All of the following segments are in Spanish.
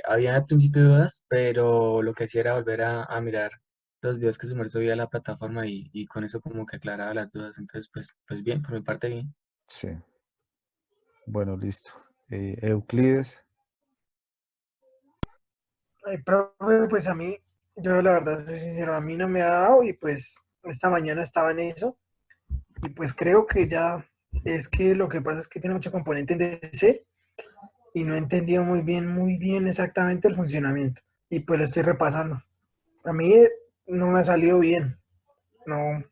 había al principio dudas, pero lo que hacía era volver a mirar los videos que Sumer subía a la plataforma y con eso como que aclaraba las dudas. Entonces, pues bien, por mi parte bien. Sí, bueno, listo. Euclides, Ay, profe, pues a mí, yo la verdad soy sincero, a mí no me ha dado y pues esta mañana estaba en eso y pues creo que ya es que lo que pasa es que tiene mucho componente en DC y no he entendido muy bien exactamente el funcionamiento y pues lo estoy repasando. A mí no me ha salido bien, no,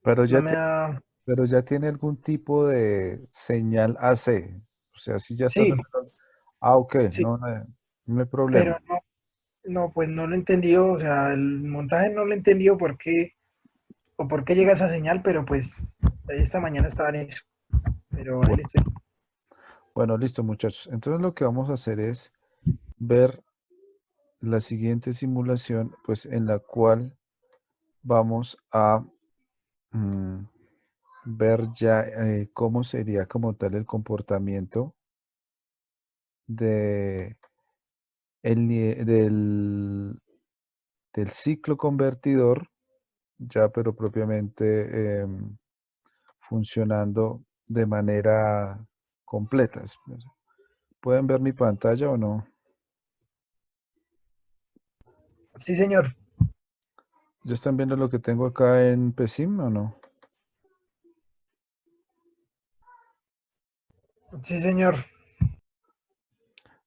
pero no ya, me ha... pero ya tiene algún tipo de señal AC. O sea, si ya está... Sí, Ah, ok, sí, no, no, no hay pero problema. no, pues no lo he entendido, o sea, el montaje no lo he entendido por qué o por qué llega esa señal, pero pues esta mañana estaba en eso, pero ahí Bu- le estoy. Bueno, listo, muchachos. Entonces lo que vamos a hacer es ver la siguiente simulación, pues en la cual vamos a mm, ver ya cómo sería como tal el comportamiento de del ciclo convertidor, ya pero propiamente funcionando de manera completa. ¿Pueden ver mi pantalla o no? Sí, señor. ¿Ya están viendo lo que tengo acá en PSIM o no? Sí, señor.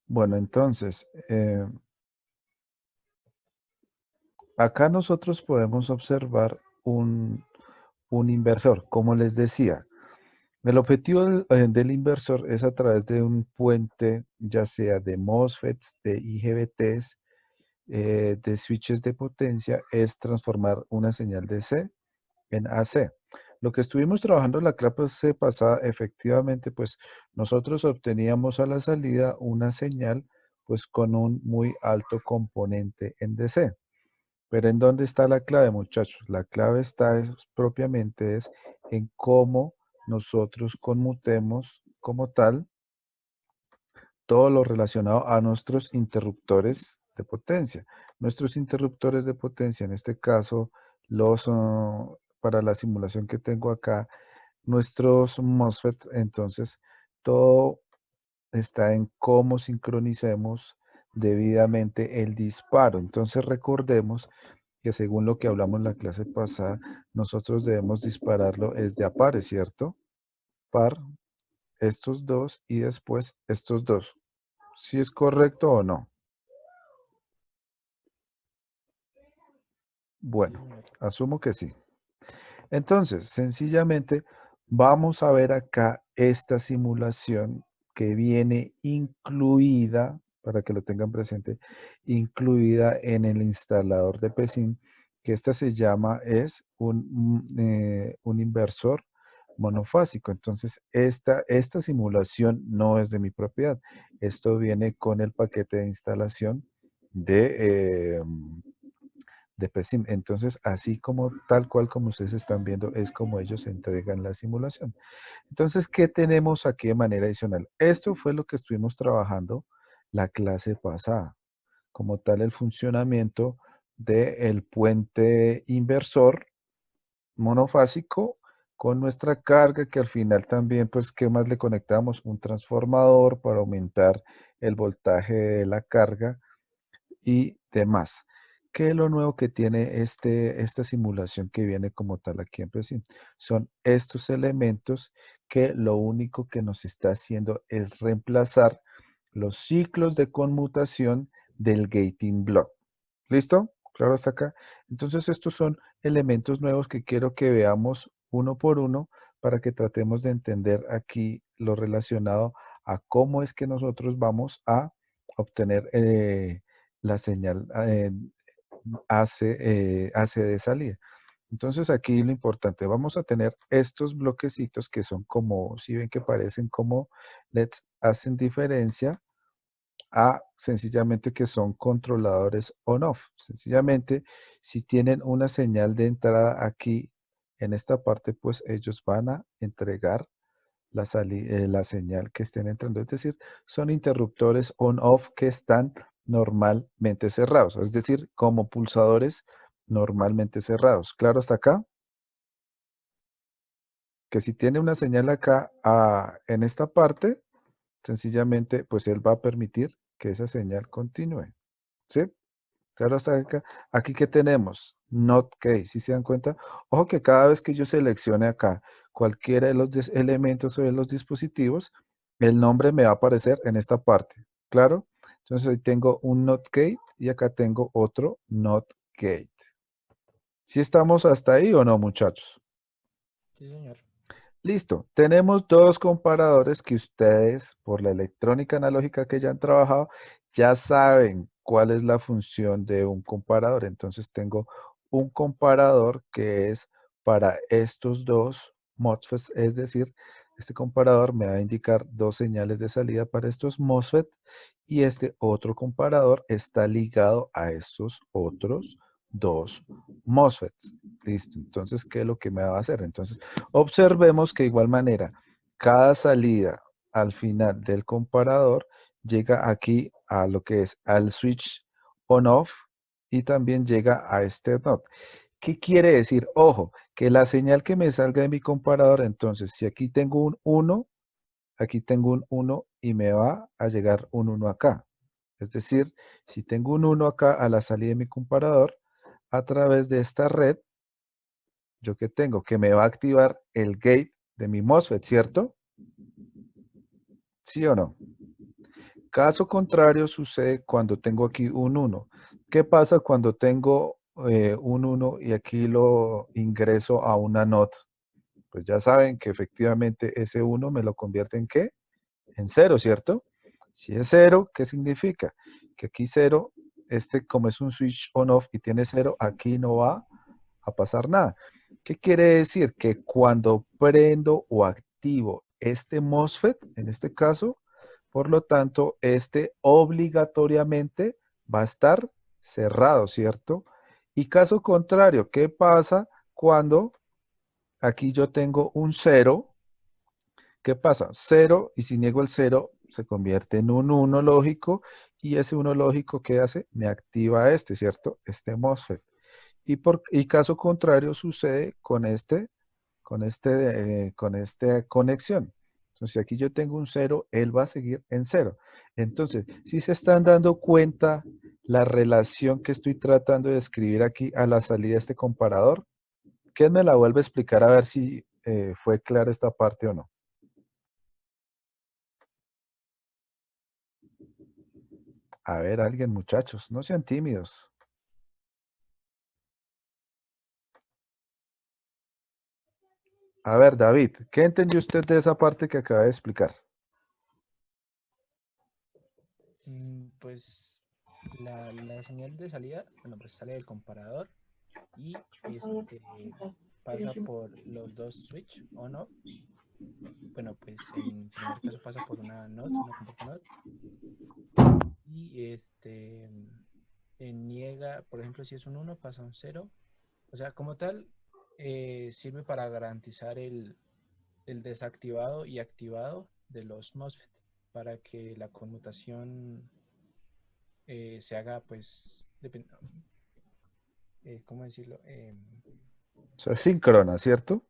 Bueno, entonces, acá nosotros podemos observar un inversor, como les decía. El objetivo del inversor es a través de un puente, ya sea de MOSFETs, de IGBTs, de switches de potencia, es transformar una señal de C en AC. Lo que estuvimos trabajando en la clase pasada, efectivamente, pues nosotros obteníamos a la salida una señal pues con un muy alto componente en DC. Pero ¿en dónde está la clave, muchachos? La clave está propiamente es en cómo nosotros conmutemos como tal todo lo relacionado a nuestros interruptores de potencia. Nuestros interruptores de potencia, en este caso, para la simulación que tengo acá, nuestros MOSFET, entonces, todo está en cómo sincronicemos debidamente el disparo. Entonces, recordemos que según lo que hablamos en la clase pasada, nosotros debemos dispararlo es de a pares, ¿cierto? Par, estos dos y después estos dos. ¿Si es correcto o no? Bueno, asumo que sí. Entonces, sencillamente, vamos a ver acá esta simulación que viene incluida, para que lo tengan presente, incluida en el instalador de PESIM, que esta se llama, es un inversor monofásico. Entonces, esta simulación no es de mi propiedad. Esto viene con el paquete de instalación de PESIM. Entonces, así como tal cual como ustedes están viendo, es como ellos entregan la simulación. Entonces, ¿qué tenemos aquí de manera adicional? Esto fue lo que estuvimos trabajando la clase pasada, como tal el funcionamiento del puente inversor monofásico con nuestra carga, que al final también, pues, ¿qué más le conectamos? Un transformador para aumentar el voltaje de la carga y demás. ¿Qué es lo nuevo que tiene esta simulación que viene como tal aquí en PreSim? Son estos elementos que lo único que nos está haciendo es reemplazar los ciclos de conmutación del gating block. ¿Listo? Claro hasta acá. Entonces estos son elementos nuevos que quiero que veamos uno por uno para que tratemos de entender aquí lo relacionado a cómo es que nosotros vamos a obtener la señal AC de salida. Entonces aquí lo importante, vamos a tener estos bloquecitos que son como, si ven que parecen como LEDs, hacen diferencia a sencillamente que son controladores on-off. Sencillamente, si tienen una señal de entrada aquí en esta parte, pues ellos van a entregar la señal que estén entrando. Es decir, son interruptores on-off que están normalmente cerrados. Es decir, como pulsadores normalmente cerrados. ¿Claro hasta acá? Que si tiene una señal acá en esta parte, sencillamente, pues él va a permitir que esa señal continúe. ¿Sí? Claro, hasta acá. Aquí que tenemos, not case, ¿sí se dan cuenta? Ojo que cada vez que yo seleccione acá cualquiera de los elementos o de los dispositivos, el nombre me va a aparecer en esta parte. ¿Claro? Entonces ahí tengo un not gate y acá tengo otro not gate. ¿Sí estamos hasta ahí o no, muchachos? Sí, señor. Listo, tenemos dos comparadores que ustedes, por la electrónica analógica que ya han trabajado, ya saben cuál es la función de un comparador. Entonces tengo un comparador que es para estos dos MOSFETs, es decir, este comparador me va a indicar dos señales de salida para estos MOSFET y este otro comparador está ligado a estos otros dos MOSFETs. Listo, entonces, ¿qué es lo que me va a hacer? Entonces, observemos que de igual manera, cada salida al final del comparador llega aquí a lo que es al switch on-off y también llega a este NOT. ¿Qué quiere decir? Ojo, que la señal que me salga de mi comparador, entonces, si aquí tengo un 1, aquí tengo un 1 y me va a llegar un 1 acá. Es decir, si tengo un 1 acá a la salida de mi comparador, a través de esta red, ¿yo qué tengo? Que me va a activar el gate de mi MOSFET, ¿cierto? ¿Sí o no? Caso contrario sucede cuando tengo aquí un 1. ¿Qué pasa cuando tengo un 1 y aquí lo ingreso a una NOT? Pues ya saben que efectivamente ese 1 me lo convierte en ¿qué? En 0, ¿cierto? Si es 0, ¿qué significa? Que aquí 0, como es un switch on-off y tiene 0, aquí no va a pasar nada. ¿Qué quiere decir? Que cuando prendo o activo este MOSFET, en este caso, por lo tanto, este obligatoriamente va a estar cerrado, ¿cierto? Y caso contrario, ¿qué pasa cuando aquí yo tengo un 0? ¿Qué pasa? 0, y si niego el 0, se convierte en un 1 lógico, y ese 1 lógico, ¿qué hace? Me activa este, ¿cierto? Este MOSFET. Y caso contrario sucede con esta conexión. Entonces, si aquí yo tengo un 0, él va a seguir en 0. Entonces, si se están dando cuenta la relación que estoy tratando de escribir aquí a la salida de este comparador, ¿quién me la vuelve a explicar a ver si fue clara esta parte o no? A ver, alguien, muchachos, no sean tímidos. A ver, David, ¿qué entendió usted de esa parte que acaba de explicar? Pues la señal de salida, bueno, pues sale del comparador y pasa por los dos switch on-off. Bueno, pues en primer caso pasa por una NOT, una compuerta NOT, y niega, por ejemplo, si es un 1 pasa a un 0. O sea, como tal, sirve para garantizar el desactivado y activado de los MOSFET para que la conmutación se haga, pues, ¿cómo decirlo? O sea, síncrona, ¿cierto?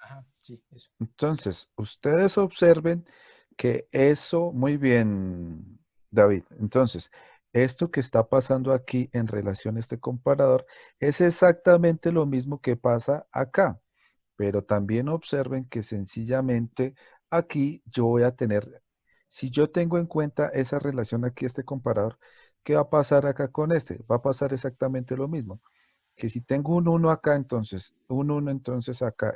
Ajá, sí, eso. Entonces, ustedes observen que eso, muy bien, David. Entonces, esto que está pasando aquí en relación a este comparador es exactamente lo mismo que pasa acá, pero también observen que sencillamente aquí yo voy a tener, si yo tengo en cuenta esa relación aquí, este comparador, ¿qué va a pasar acá con este? Va a pasar exactamente lo mismo, que si tengo un 1 acá, entonces, un 1, entonces acá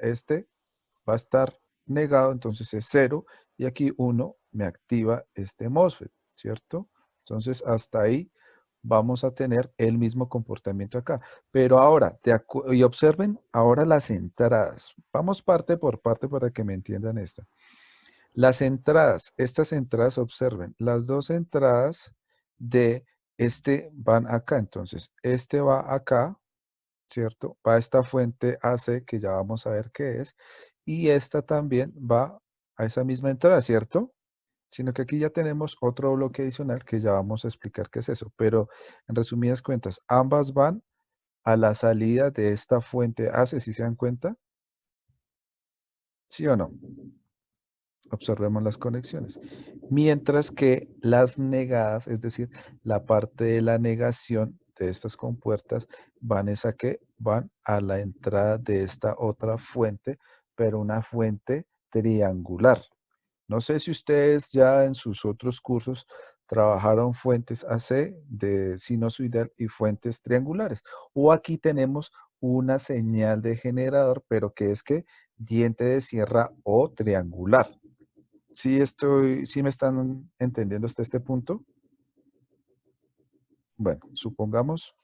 va a estar negado, entonces es 0, y aquí 1 me activa este MOSFET, ¿cierto? Entonces hasta ahí vamos a tener el mismo comportamiento acá. Pero ahora, y observen ahora las entradas. Vamos parte por parte para que me entiendan esto. Las entradas, estas entradas, observen, las dos entradas de este van acá, entonces este va acá, ¿cierto? Va a esta fuente AC que ya vamos a ver qué es, y esta también va a esa misma entrada, ¿cierto? Sino que aquí ya tenemos otro bloque adicional que ya vamos a explicar qué es eso. Pero en resumidas cuentas, ambas van a la salida de esta fuente AC, si se dan cuenta. ¿Sí o no? Observemos las conexiones. Mientras que las negadas, es decir, la parte de la negación de estas compuertas, van es a qué? Van a la entrada de esta otra fuente, pero una fuente triangular. No sé si ustedes ya en sus otros cursos trabajaron fuentes AC de sinusoidal y fuentes triangulares. O aquí tenemos una señal de generador, pero que es que diente de sierra o triangular. ¿Sí me están entendiendo hasta este punto? Bueno, supongamos,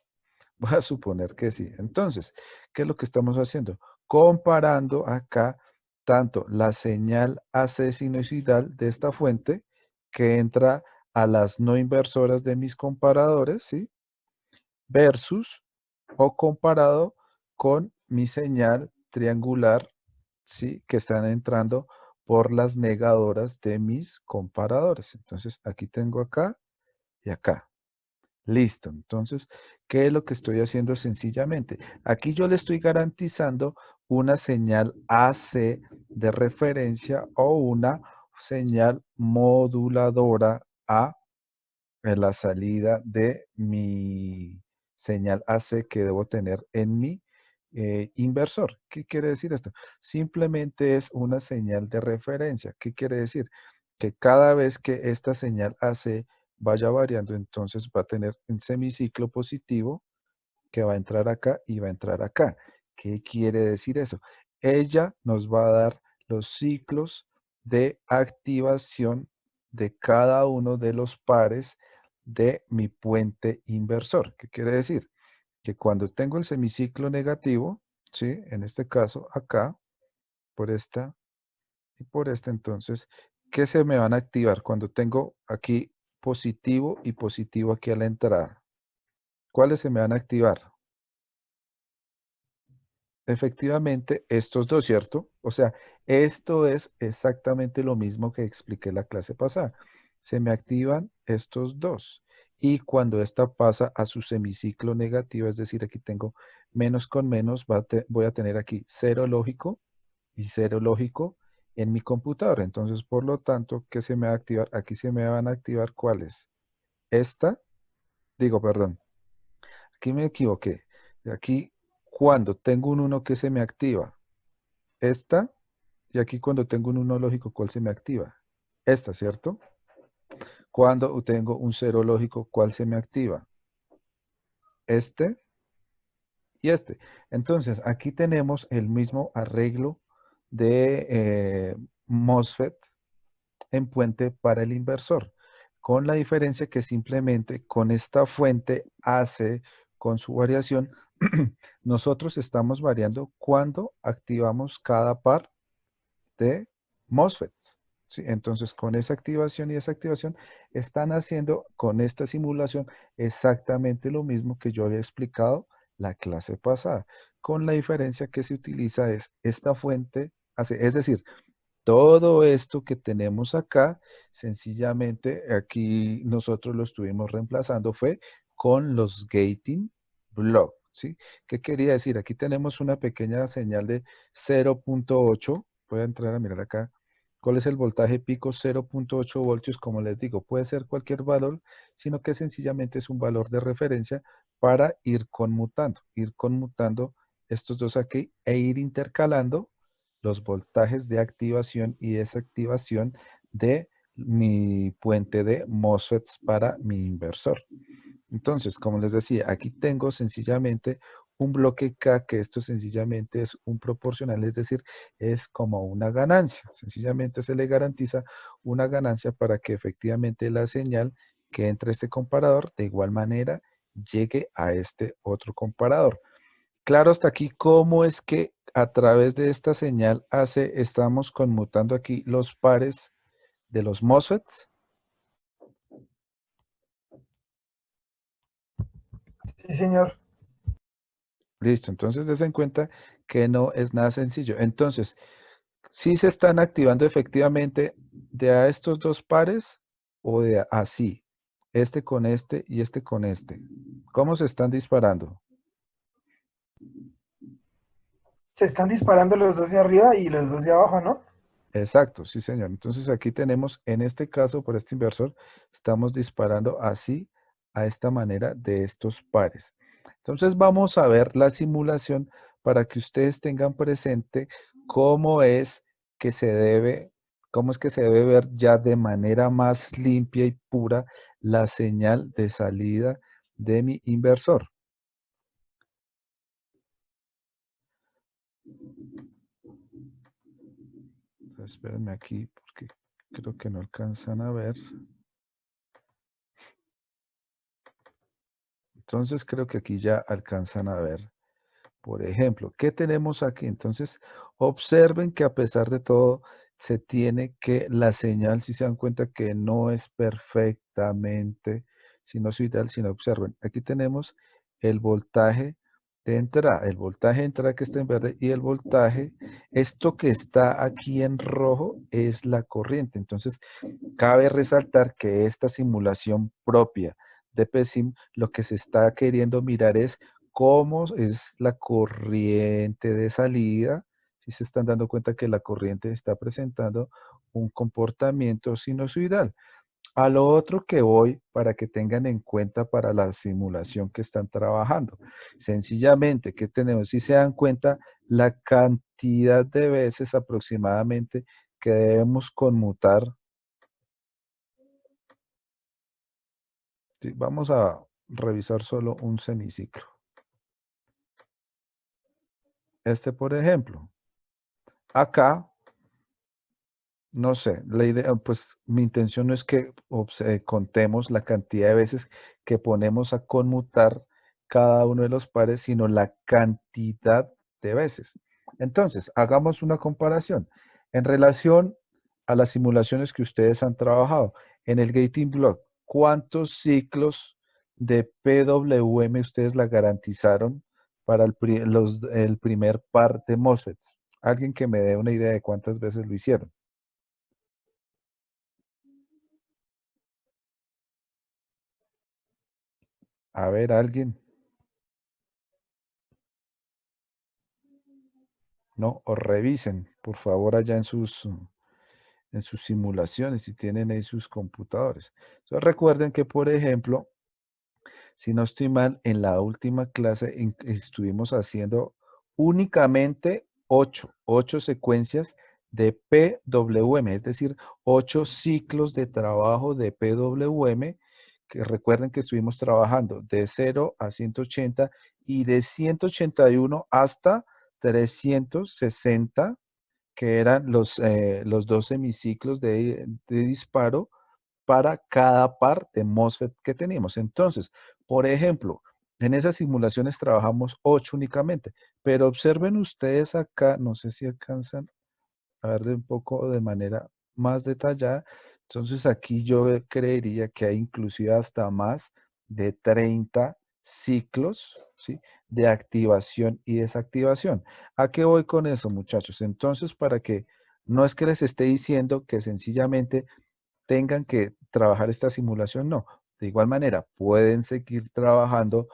voy a suponer que sí. Entonces, ¿qué es lo que estamos haciendo? Comparando acá tanto la señal AC sinusoidal de esta fuente que entra a las no inversoras de mis comparadores, ¿sí? Versus o comparado con mi señal triangular, ¿sí? Que están entrando por las negadoras de mis comparadores. Entonces, aquí tengo acá y acá. Listo. Entonces, ¿qué es lo que estoy haciendo sencillamente? Aquí yo le estoy garantizando una señal AC de referencia o una señal moduladora a en la salida de mi señal AC que debo tener en mi inversor. ¿Qué quiere decir esto? Simplemente es una señal de referencia. ¿Qué quiere decir? Que cada vez que esta señal AC vaya variando, entonces va a tener un semiciclo positivo que va a entrar acá y va a entrar acá. ¿Qué quiere decir eso? Ella nos va a dar los ciclos de activación de cada uno de los pares de mi puente inversor. ¿Qué quiere decir? Que cuando tengo el semiciclo negativo, ¿sí? En este caso acá, por esta y por esta, entonces, ¿qué se me van a activar? Cuando tengo aquí positivo y positivo aquí a la entrada. ¿Cuáles se me van a activar? Efectivamente, estos dos, ¿cierto? O sea, esto es exactamente lo mismo que expliqué la clase pasada. Se me activan estos dos. Y cuando esta pasa a su semiciclo negativo, es decir, aquí tengo menos con menos, voy a tener aquí cero lógico y cero lógico en mi computadora. Entonces, por lo tanto, ¿qué se me va a activar? Aquí se me van a activar ¿cuáles? Esta, digo, perdón, aquí me equivoqué. Aquí, cuando tengo un uno que se me activa, esta, y aquí cuando tengo un uno lógico, ¿cuál se me activa? Esta, ¿cierto? Cuando tengo un cero lógico, ¿cuál se me activa? Este y este. Entonces, aquí tenemos el mismo arreglo de MOSFET en puente para el inversor, con la diferencia que simplemente con esta fuente AC, con su variación, nosotros estamos variando cuando activamos cada par de MOSFETs. ¿Sí? Entonces, con esa activación y desactivación, están haciendo con esta simulación exactamente lo mismo que yo había explicado la clase pasada, con la diferencia que se utiliza es esta fuente, es decir, todo esto que tenemos acá, sencillamente aquí nosotros lo estuvimos reemplazando fue con los gating block, ¿sí? ¿Qué quería decir? Aquí tenemos una pequeña señal de 0.8. Voy a entrar a mirar acá. ¿Cuál es el voltaje pico? 0.8 voltios, como les digo, puede ser cualquier valor, sino que sencillamente es un valor de referencia para ir conmutando estos dos aquí e ir intercalando los voltajes de activación y desactivación de mi puente de MOSFETs para mi inversor. Entonces, como les decía, aquí tengo sencillamente un bloque K, que esto sencillamente es un proporcional, es decir, es como una ganancia. Sencillamente se le garantiza una ganancia para que efectivamente la señal que entre a este comparador de igual manera llegue a este otro comparador. Claro, hasta aquí, ¿cómo es que a través de esta señal AC estamos conmutando aquí los pares de los MOSFETs? Sí, señor. Listo, entonces des en cuenta que no es nada sencillo. Entonces, Sí se están activando efectivamente de a estos dos pares o de así, este con este y este con este. ¿Cómo se están disparando? Se están disparando los dos de arriba y los dos de abajo, ¿no? Exacto, sí, señor. Entonces aquí tenemos, en este caso, por este inversor, estamos disparando así, a esta manera, de estos pares. Entonces vamos a ver la simulación para que ustedes tengan presente cómo es que se debe, cómo es que se debe ver ya de manera más limpia y pura la señal de salida de mi inversor. Espérenme aquí porque creo que no alcanzan a ver. Entonces creo que aquí ya alcanzan a ver. Por ejemplo, ¿qué tenemos aquí? Entonces, observen que a pesar de todo, se tiene que la señal, si se dan cuenta que no es perfectamente sinusoidal, sino observen, aquí tenemos el voltaje el voltaje de entrada que está en verde y el voltaje, esto que está aquí en rojo es la corriente. Entonces, cabe resaltar que esta simulación propia de PESIM, lo que se está queriendo mirar es cómo es la corriente de salida, si se están dando cuenta que la corriente está presentando un comportamiento sinusoidal. A lo otro que voy para que tengan en cuenta para la simulación que están trabajando. Sencillamente, ¿qué tenemos? Si se dan cuenta, la cantidad de veces aproximadamente que debemos conmutar. Sí, vamos a revisar solo un semiciclo. Este, por ejemplo, acá, no sé, la idea, pues mi intención no es que contemos la cantidad de veces que ponemos a conmutar cada uno de los pares, sino la cantidad de veces. Entonces, hagamos una comparación. En relación a las simulaciones que ustedes han trabajado, en el Gating Block, ¿cuántos ciclos de PWM ustedes la garantizaron para el primer par de MOSFETs? Alguien que me dé una idea de cuántas veces lo hicieron. A ver, alguien, ¿no? O revisen, por favor, allá en sus simulaciones, si tienen ahí sus computadores. Entonces, recuerden que, por ejemplo, si no estoy mal, en la última clase estuvimos haciendo únicamente ocho secuencias de PWM, es decir, 8 ciclos de trabajo de PWM, que recuerden que estuvimos trabajando de 0 a 180 y de 181 hasta 360, que eran los 12 semiciclos de disparo para cada par de MOSFET que teníamos. Entonces, por ejemplo, en esas simulaciones trabajamos 8 únicamente, pero observen ustedes acá, no sé si alcanzan a ver de un poco de manera más detallada. Entonces aquí yo creería que hay inclusive hasta más de 30 ciclos, ¿sí?, de activación y desactivación. ¿A qué voy con eso, muchachos? Entonces, para que no es que les esté diciendo que sencillamente tengan que trabajar esta simulación, no. De igual manera, pueden seguir trabajando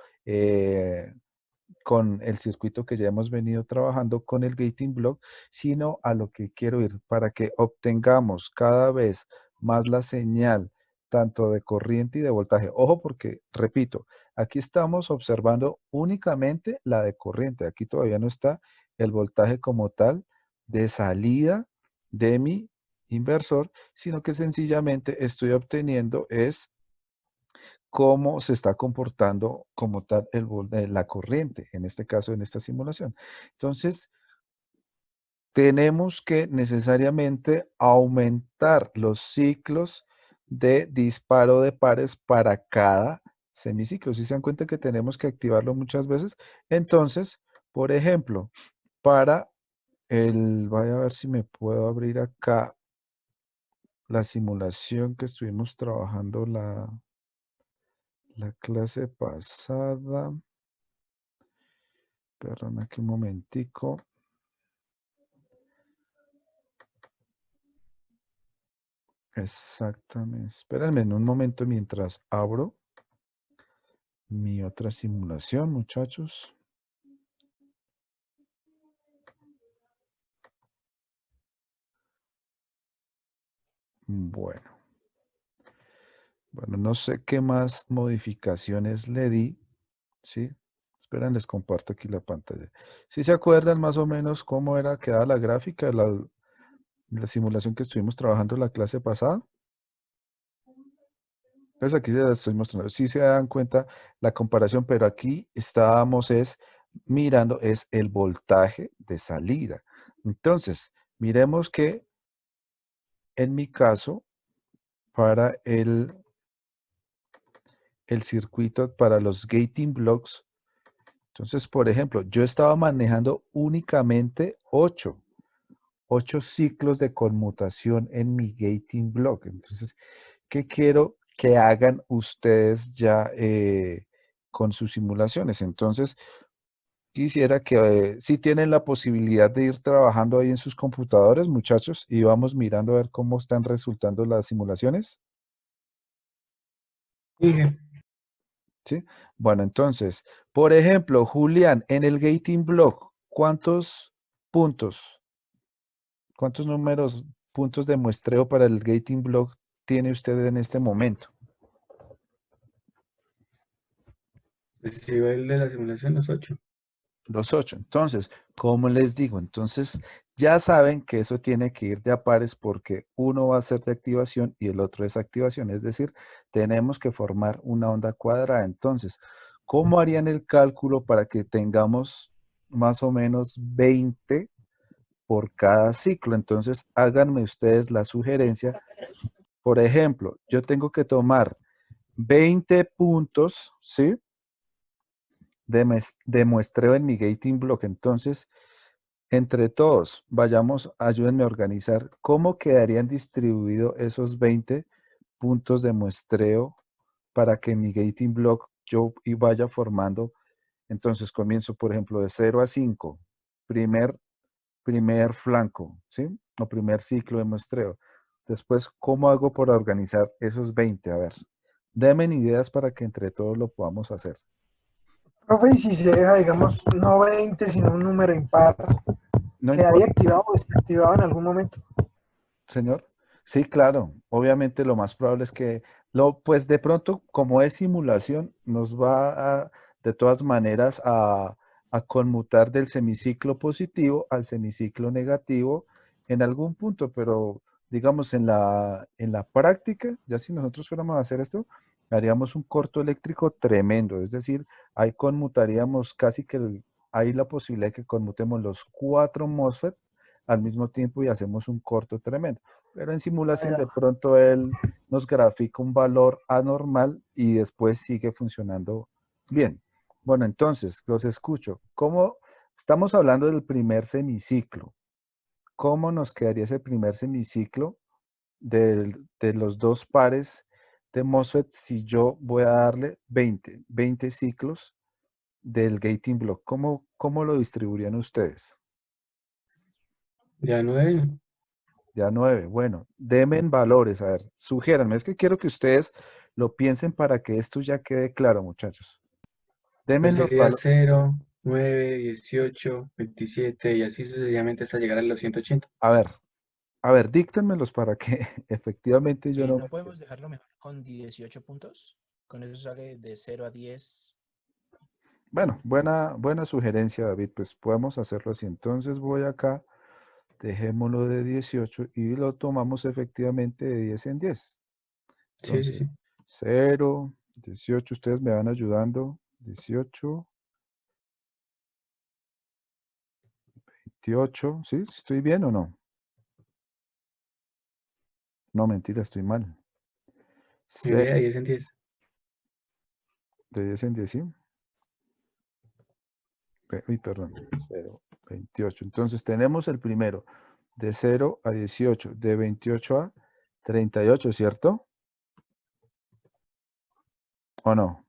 con el circuito que ya hemos venido trabajando con el Gating Block, sino a lo que quiero ir, para que obtengamos cada vez más la señal, tanto de corriente y de voltaje. Ojo porque, repito, aquí estamos observando únicamente la de corriente. Aquí todavía no está el voltaje como tal de salida de mi inversor, sino que sencillamente estoy obteniendo es cómo se está comportando como tal la corriente, en este caso, en esta simulación. Entonces, tenemos que necesariamente aumentar los ciclos de disparo de pares para cada semiciclo. Si se dan cuenta que tenemos que activarlo muchas veces, entonces, por ejemplo, para voy a ver si me puedo abrir acá la simulación que estuvimos trabajando la clase pasada. Perdón, aquí un momentico. Exactamente. Espérenme en un momento mientras abro mi otra simulación, muchachos. Bueno, bueno, no sé qué más modificaciones le di, ¿sí? Esperen, les comparto aquí la pantalla. ¿Sí se acuerdan más o menos cómo era quedaba la gráfica de la simulación que estuvimos trabajando la clase pasada? Entonces aquí se la estoy mostrando. Sí se dan cuenta la comparación, pero aquí estábamos es mirando es el voltaje de salida. Entonces, miremos que en mi caso, para el circuito, para los gating blocks, entonces, por ejemplo, yo estaba manejando únicamente 8 ciclos de conmutación en mi gating block. Entonces, ¿qué quiero que hagan ustedes ya con sus simulaciones? Entonces, quisiera que si tienen la posibilidad de ir trabajando ahí en sus computadores, muchachos, y vamos mirando a ver cómo están resultando las simulaciones. Dije, ¿Sí? Bueno, entonces, por ejemplo, Julián, en el gating block, ¿cuántos puntos, cuántos números, puntos de muestreo para el gating block tiene usted en este momento? pues si va el de la simulación, los 8. Los 8. Entonces, como les digo, entonces ya saben que eso tiene que ir de a pares porque uno va a ser de activación y el otro es activación. Es decir, tenemos que formar una onda cuadrada. Entonces, ¿cómo harían el cálculo para que tengamos más o menos 20 por cada ciclo? Entonces, háganme ustedes la sugerencia. Por ejemplo, yo tengo que tomar 20 puntos, ¿sí? De muestreo en mi gating block. Entonces, entre todos, vayamos, ayúdenme a organizar cómo quedarían distribuidos esos 20 puntos de muestreo para que mi gating block yo y vaya formando. Entonces comienzo, por ejemplo, de 0 a 5, primer flanco, ¿sí? O primer ciclo de muestreo. Después, ¿cómo hago para organizar esos 20? A ver, denme ideas para que entre todos lo podamos hacer. Profe, y si se deja, digamos, no 20, sino un número impar, No ¿quedaría importa. activado o desactivado en algún momento? Señor, sí, claro. Obviamente lo más probable es que pues de pronto, como es simulación, nos va de todas maneras a conmutar del semiciclo positivo al semiciclo negativo en algún punto, pero digamos en la práctica, ya si nosotros fuéramos a hacer esto, haríamos un corto eléctrico tremendo, es decir, ahí conmutaríamos casi que hay la posibilidad de que conmutemos los 4 MOSFET al mismo tiempo y hacemos un corto tremendo. Pero en simulación de pronto él nos grafica un valor anormal y después sigue funcionando bien. Bueno, entonces, los escucho. ¿Cómo estamos hablando del primer semiciclo? ¿Cómo nos quedaría ese primer semiciclo de los dos pares de MOSFET si yo voy a darle 20 ciclos del gating block? ¿Cómo lo distribuirían ustedes? Ya 9. Ya 9. Bueno, denme en valores. A ver, sugiéranme. Es que quiero que ustedes lo piensen para que esto ya quede claro, muchachos. Denme Pues en los sería valores. 0, 9, 18, 27 y así sucesivamente hasta llegar a los 180. A ver, díctenmelos para que efectivamente yo no. ¿No podemos dejarlo mejor con 18 puntos? Con eso sale de 0 a 10. Bueno, buena sugerencia, David. Pues podemos hacerlo así. Entonces voy acá, dejémoslo de 18 y lo tomamos efectivamente de 10 en 10. Sí, sí, Entonces, sí. 0, 18, ustedes me van ayudando. 18, 28, ¿sí? ¿Estoy bien o no? No, mentira, estoy mal. Sería de 10 en 10. De 10 en 10, ¿sí? Uy, perdón. 0, 28. Entonces tenemos el primero, de 0 a 18, de 28 a 38, ¿cierto? ¿O no?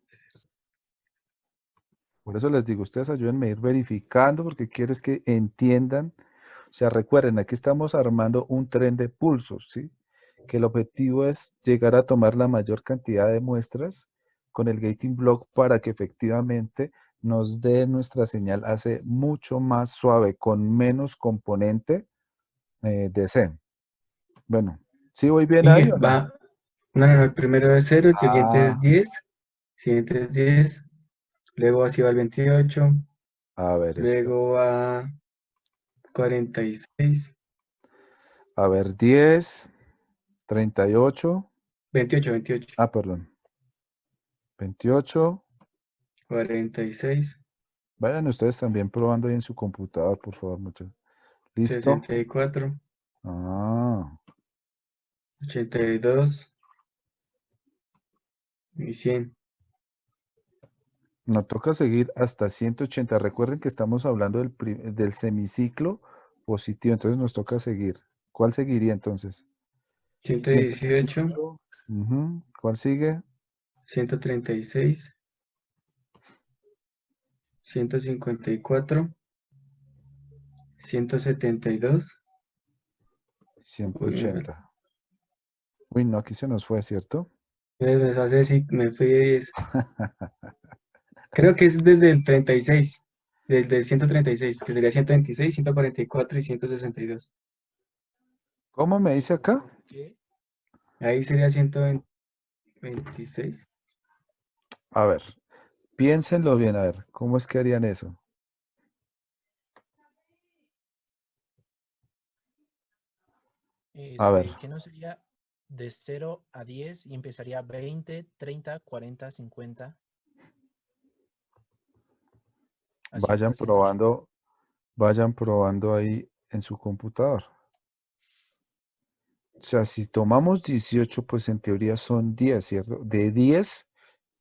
Por eso les digo, ustedes ayúdenme a ir verificando porque quiero es que entiendan. O sea, recuerden, aquí estamos armando un tren de pulsos, ¿sí? que el objetivo es llegar a tomar la mayor cantidad de muestras con el gating block para que efectivamente nos dé nuestra señal AC mucho más suave, con menos componente DC. Bueno, ¿sí voy bien Y ahí o no? va, no, el primero es 0, el siguiente es Ah, 10, siguiente es 10, luego así va el 28, a ver, espera. luego va 46, A ver, 10, 38. 28, 28, Ah, perdón. 28. 46, Vayan ustedes también probando ahí en su computador, por favor, muchachos. ¿Listo? 64, Ah, 82 y 100. nos toca seguir hasta 180. Recuerden que estamos hablando del semiciclo positivo, entonces nos toca seguir. ¿Cuál seguiría entonces? 118, 118. Ujú. ¿Cuál sigue? 136, 154, 172. Uy, 180. Uy, no, aquí se nos fue, ¿cierto? me hace sí, me fui de 10. Creo que es desde el 36, desde 136, que sería 126, 144 y 162. ¿Cómo me dice acá? ¿Qué? Ahí sería 126. A ver, piénsenlo bien, a ver, ¿cómo es que harían eso? A ver, ¿Qué no sería de 0 a 10 y empezaría 20, 30, 40, 50, así vayan hasta 180? probando, vayan probando ahí en su computador. O sea, si tomamos 18, pues en teoría son 10, ¿cierto? De 10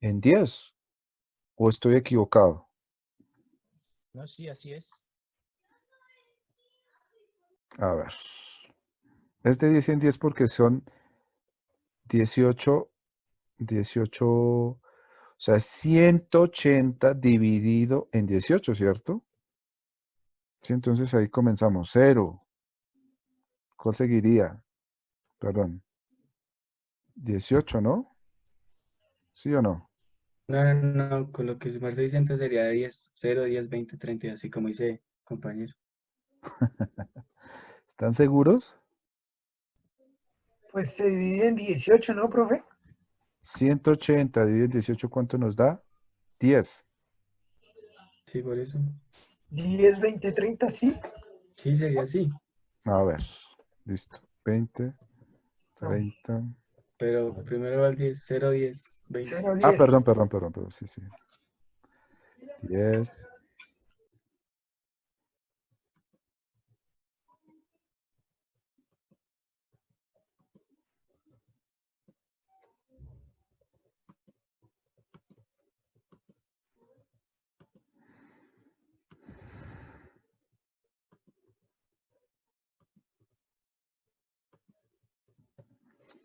en 10. ¿O estoy equivocado? No, sí, así es. A ver. Es de 10 en 10 porque son 18, 18, o sea, 180 dividido en 18, ¿cierto? Sí, entonces ahí comenzamos. 0. ¿Cuál seguiría? Perdón. 18, ¿no? ¿Sí o no? No, no, no, con lo que sumar 600 sería 10, 0, 10, 20, 30, así como dice compañero. ¿Están seguros? Pues se divide en 18, ¿no, profe? 180 dividido en 18, ¿cuánto nos da? 10. Sí, por eso. 10, 20, 30, sí. Sí, sería así. A ver, listo. 20, No, 30. Pero primero va el 10, 0, 10, 20. 0, Ah, 10. perdón, perdón, perdón, perdón. Sí, sí. 10.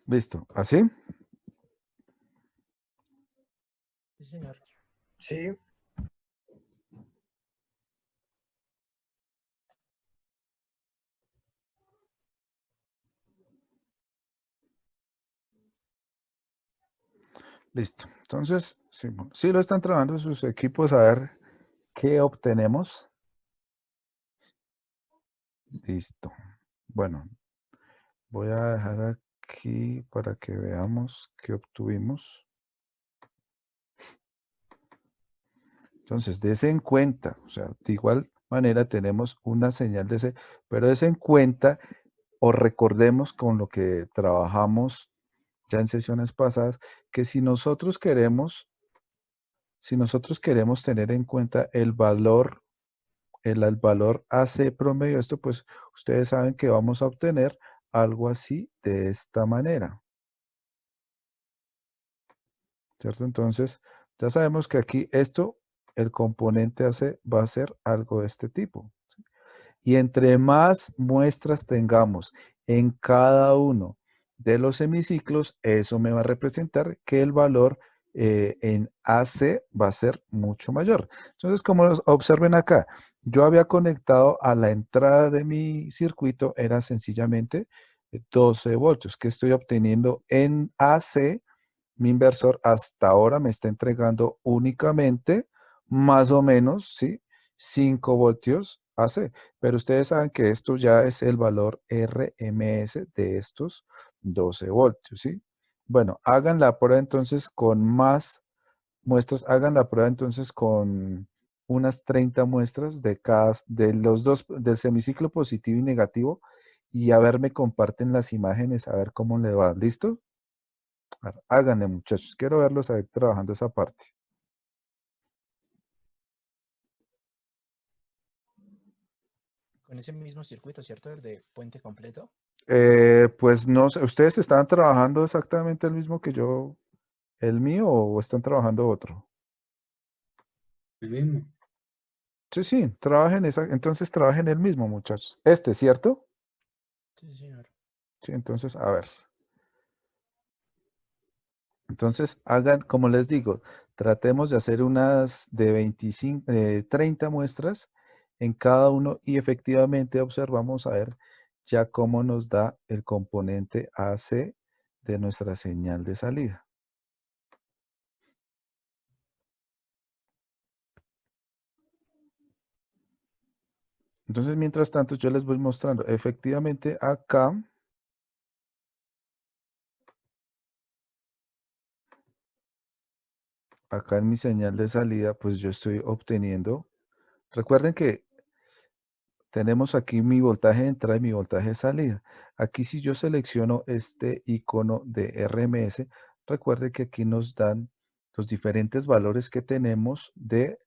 Listo. ¿Así? Sí, señor. Sí. Listo. Entonces, sí, sí lo están trabajando sus equipos a ver qué obtenemos. Listo. Bueno, voy a dejar aquí para que veamos qué obtuvimos. Entonces, des en cuenta, o sea, de igual manera tenemos una señal de ese, pero des en cuenta o recordemos con lo que trabajamos ya en sesiones pasadas, que si nosotros queremos tener en cuenta el valor AC promedio, esto pues ustedes saben que vamos a obtener algo así de esta manera, ¿cierto? Entonces, ya sabemos que aquí esto, el componente AC va a ser algo de este tipo. ¿Sí? Y entre más muestras tengamos en cada uno de los semiciclos, eso me va a representar que el valor en AC va a ser mucho mayor. Entonces, como observen acá, yo había conectado a la entrada de mi circuito, era sencillamente 12 voltios. ¿Qué estoy obteniendo en AC? Mi inversor hasta ahora me está entregando únicamente más o menos, ¿sí? 5 voltios AC. Pero ustedes saben que esto ya es el valor RMS de estos 12 voltios, ¿sí? Bueno, hagan la prueba entonces con más muestras, hagan la prueba entonces con unas 30 muestras de cada, de los dos, del semiciclo positivo y negativo, y a ver, me comparten las imágenes, a ver cómo le va. ¿Listo? A ver, háganle, muchachos, quiero verlos ahí trabajando esa parte. Con ese mismo circuito, ¿cierto? El de puente completo. Pues no sé, ¿ustedes están trabajando exactamente el mismo que yo, el mío, o están trabajando otro? El mismo. Sí, sí, trabajen esa, entonces trabajen el mismo, muchachos. Este, ¿cierto? Sí, señor. Sí, entonces, a ver. Entonces, hagan, como les digo, tratemos de hacer unas de 25, 30 muestras en cada uno y efectivamente observamos a ver ya cómo nos da el componente AC de nuestra señal de salida. Entonces, mientras tanto, yo les voy mostrando. Efectivamente, acá en mi señal de salida, pues yo estoy obteniendo. Recuerden que tenemos aquí mi voltaje de entrada y mi voltaje de salida. Aquí si yo selecciono este icono de RMS, recuerde que aquí nos dan los diferentes valores que tenemos de,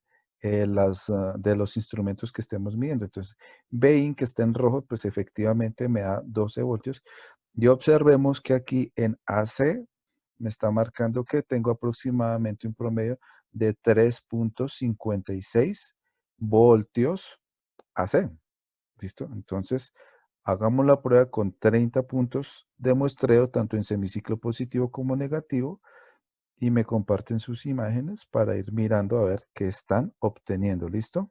de los instrumentos que estemos midiendo. Entonces, Bain que está en rojo, pues efectivamente me da 12 voltios. Y observemos que aquí en AC me está marcando que tengo aproximadamente un promedio de 3,56 voltios AC. ¿Listo? Entonces, hagamos la prueba con 30 puntos de muestreo, tanto en semiciclo positivo como negativo, y me comparten sus imágenes para ir mirando a ver qué están obteniendo. ¿Listo?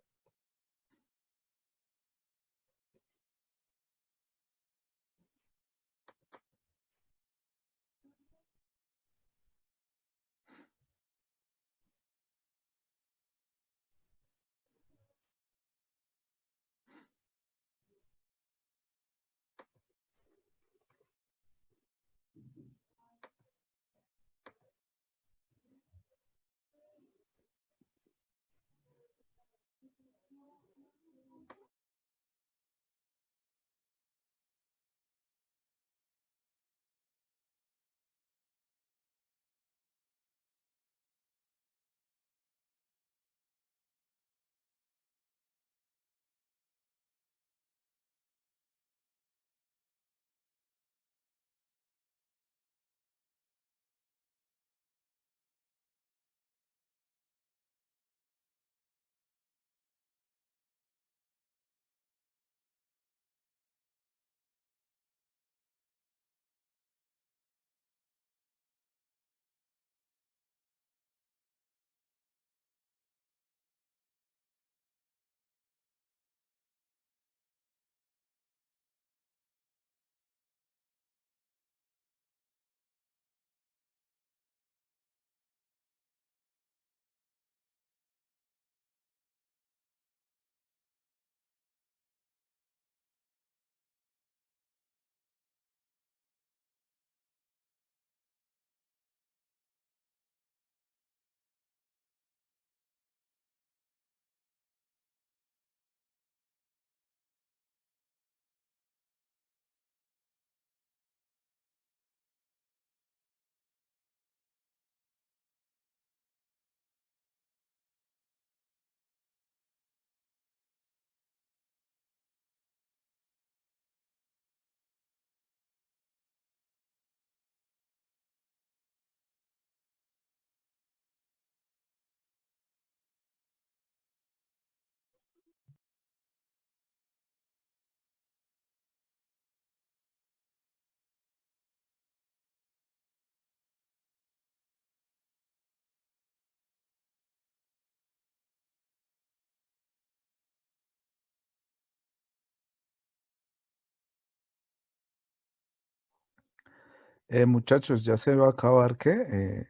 Muchachos, ya se va a acabar, ¿qué?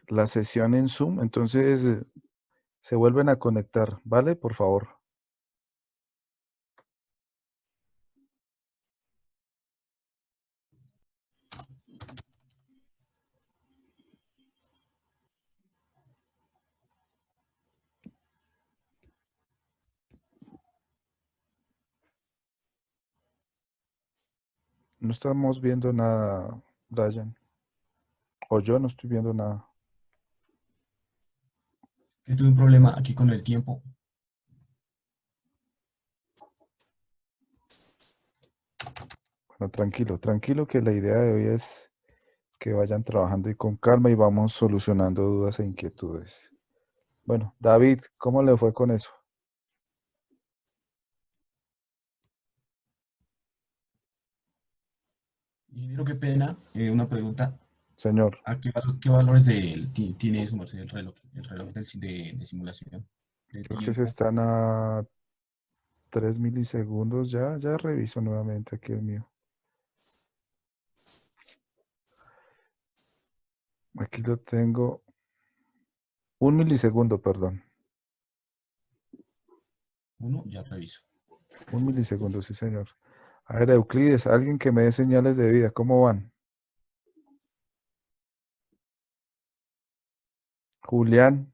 La sesión en Zoom, entonces se vuelven a conectar, ¿vale? Por favor. No estamos viendo nada, Brian. O yo no estoy viendo nada. Que tuve un problema aquí con el tiempo. Bueno, tranquilo, tranquilo que la idea de hoy es que vayan trabajando y con calma y vamos solucionando dudas e inquietudes. Bueno, David, ¿cómo le fue con eso? Ingeniero, qué pena. Una pregunta. Señor, ¿A qué valores tiene su merced el reloj de simulación de creo que se tiempo? están a 3 milisegundos ya. Ya reviso nuevamente aquí el mío. Aquí lo tengo. 1 milisegundo, perdón. Uno, ya reviso. 1 milisegundo, sí, señor. A ver, Euclides, alguien que me dé señales de vida, ¿cómo van? Julián,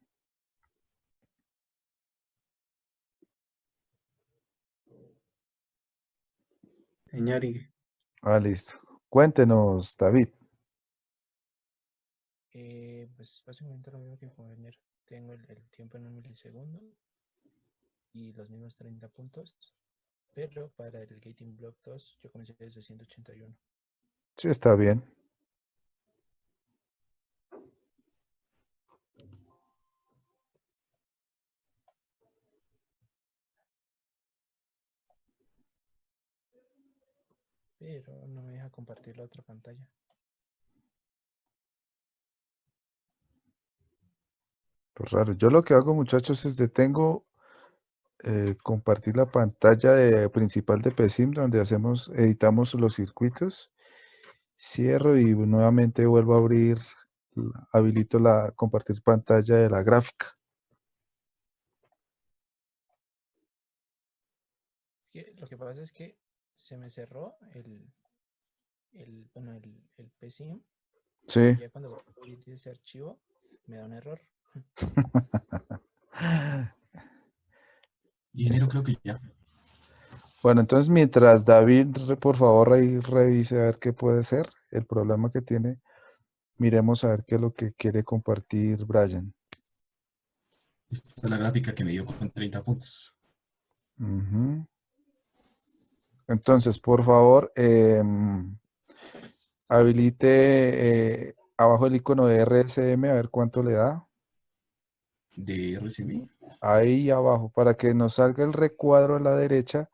Señor, y listo. Cuéntenos, David. Pues básicamente lo mismo que mi compañero. Tengo el tiempo en 1 milisegundo y los mismos 30 puntos. Pero para el Gating Block 2 yo comencé desde 181. Sí, está bien. Pero no me deja compartir la otra pantalla. Pues raro. Yo lo que hago, muchachos, es detengo, compartir la pantalla principal de PSIM donde editamos los circuitos. Cierro y nuevamente vuelvo a abrir, habilito la compartir pantalla de la gráfica. Lo que pasa es que se me cerró el PSIM Sí. y ya cuando voy a abrir ese archivo me da un error. Ingeniero, creo que ya. Bueno, entonces mientras David, por favor, ahí revise a ver qué puede ser el problema que tiene, miremos a ver qué es lo que quiere compartir Brian. Esta es la gráfica que me dio con 30 puntos. Ujú. Entonces, por favor, habilite abajo el icono de RSM a ver cuánto le da. De RCB. Ahí abajo, para que nos salga el recuadro a la derecha.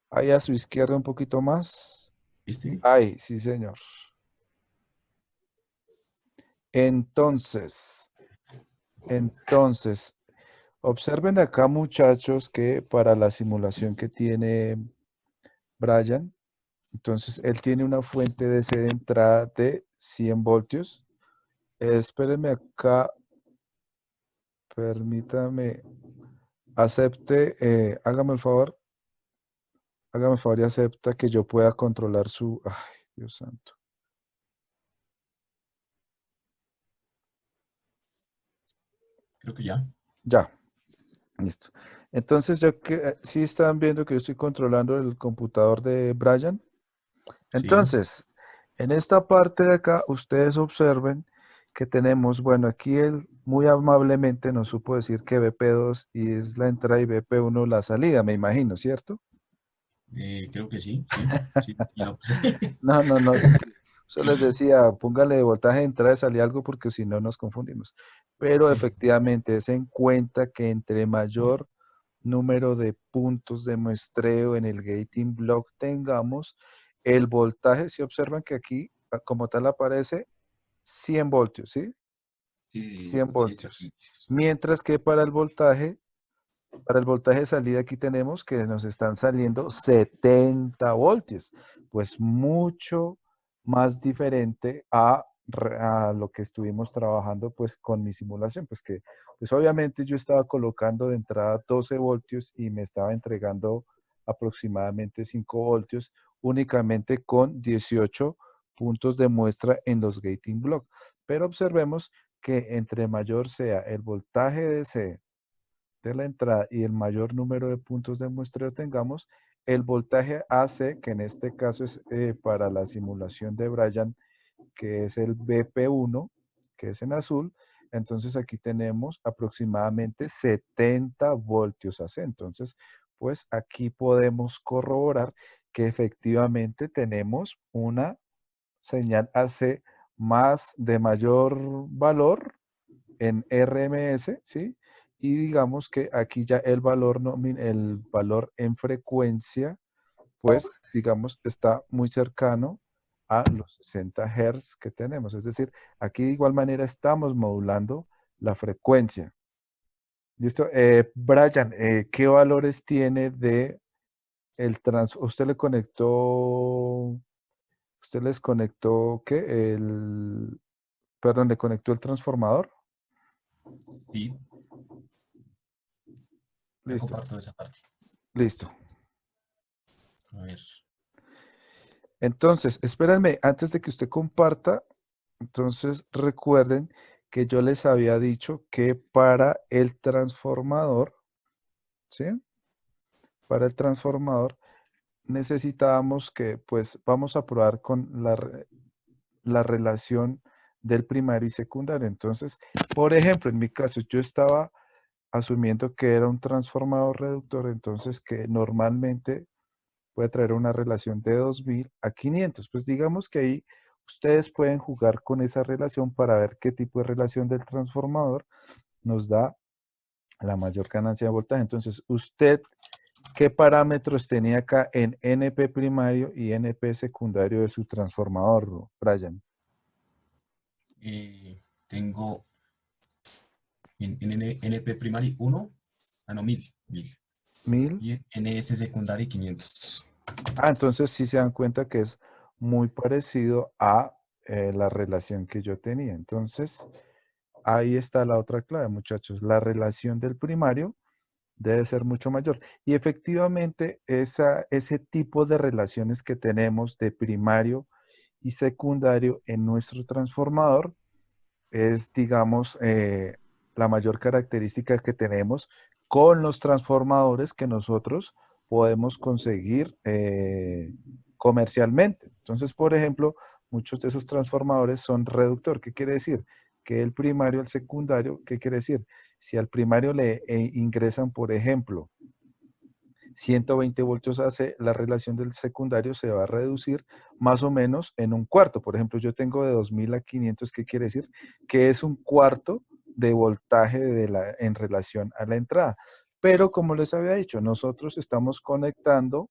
Ahí a su izquierda un poquito más. Este. Ahí, sí, señor. Entonces, observen acá, muchachos, que para la simulación que tiene Brian, entonces él tiene una fuente DC de entrada de 100 voltios. Espérenme acá, permítame, acepte, hágame el favor y acepta que yo pueda controlar su, ay, Dios santo. Creo que ya. Ya, listo. Entonces, sí están viendo que yo estoy controlando el computador de Brian. Sí. Entonces, en esta parte de acá, ustedes observen que tenemos, bueno, aquí él muy amablemente nos supo decir que BP2 y es la entrada y BP1 la salida, me imagino, ¿cierto? Creo que sí, sí. Sí, y lo puse así. No, no, no, sí, sí. Yo les decía, póngale voltaje de entrada y salida algo porque si no nos confundimos. Pero Sí. efectivamente, es en cuenta que entre mayor número de puntos de muestreo en el gating block tengamos, el voltaje, si observan que aquí como tal aparece 100 voltios, ¿sí? Sí, sí, 100 sí, está aquí. voltios. Mientras que para el voltaje de salida aquí tenemos que nos están saliendo 70 voltios. Pues mucho más diferente a lo que estuvimos trabajando pues con mi simulación, pues que pues obviamente yo estaba colocando de entrada 12 voltios y me estaba entregando aproximadamente 5 voltios únicamente con 18 puntos de muestra en los gating blocks. Pero observemos que entre mayor sea el voltaje DC de la entrada y el mayor número de puntos de muestreo tengamos, el voltaje AC, que en este caso es para la simulación de Brian, que es el BP1, que es en azul, entonces aquí tenemos aproximadamente 70 voltios AC. Entonces, pues aquí podemos corroborar que efectivamente tenemos una señal AC más de mayor valor en RMS, ¿sí? Y digamos que aquí ya el valor, el valor en frecuencia, pues, digamos, está muy cercano a los 60 Hz que tenemos. Es decir, aquí de igual manera estamos modulando la frecuencia. ¿Listo? Brian, ¿qué valores tiene de el usted le conectó, usted les conectó, ¿qué? Perdón, le conectó el transformador. Sí, ya Listo, comparto esa parte. listo. A ver. Entonces, espérenme, antes de que usted comparta, entonces recuerden que yo les había dicho que para el transformador, ¿sí? Para el transformador necesitábamos que, pues, vamos a probar con la relación del primario y secundario. Entonces, por ejemplo, en mi caso, yo estaba asumiendo que era un transformador reductor, entonces que normalmente puede traer una relación de 2000 a 500. Pues digamos que ahí ustedes pueden jugar con esa relación para ver qué tipo de relación del transformador nos da la mayor ganancia de voltaje. Entonces, usted, ¿qué parámetros tenía acá en NP primario y NP secundario de su transformador, Brian? Tengo en NP primario 1, no, 1000. 1000. Y en NS secundario 500. Entonces sí se dan cuenta que es muy parecido a la relación que yo tenía. Entonces, ahí está la otra clave, muchachos. La relación del primario debe ser mucho mayor. Y efectivamente, ese tipo de relaciones que tenemos de primario y secundario en nuestro transformador es, digamos, la mayor característica que tenemos con los transformadores que nosotros podemos conseguir comercialmente. Entonces, por ejemplo, muchos de esos transformadores son reductor. ¿Qué quiere decir? Que el primario, el secundario, ¿qué quiere decir? Si al primario le ingresan, por ejemplo, 120 voltios AC, la relación del secundario se va a reducir más o menos en un cuarto. Por ejemplo, yo tengo de 2000 a 500, ¿qué quiere decir? Que es un cuarto de voltaje en relación a la entrada. Pero como les había dicho, nosotros estamos conectando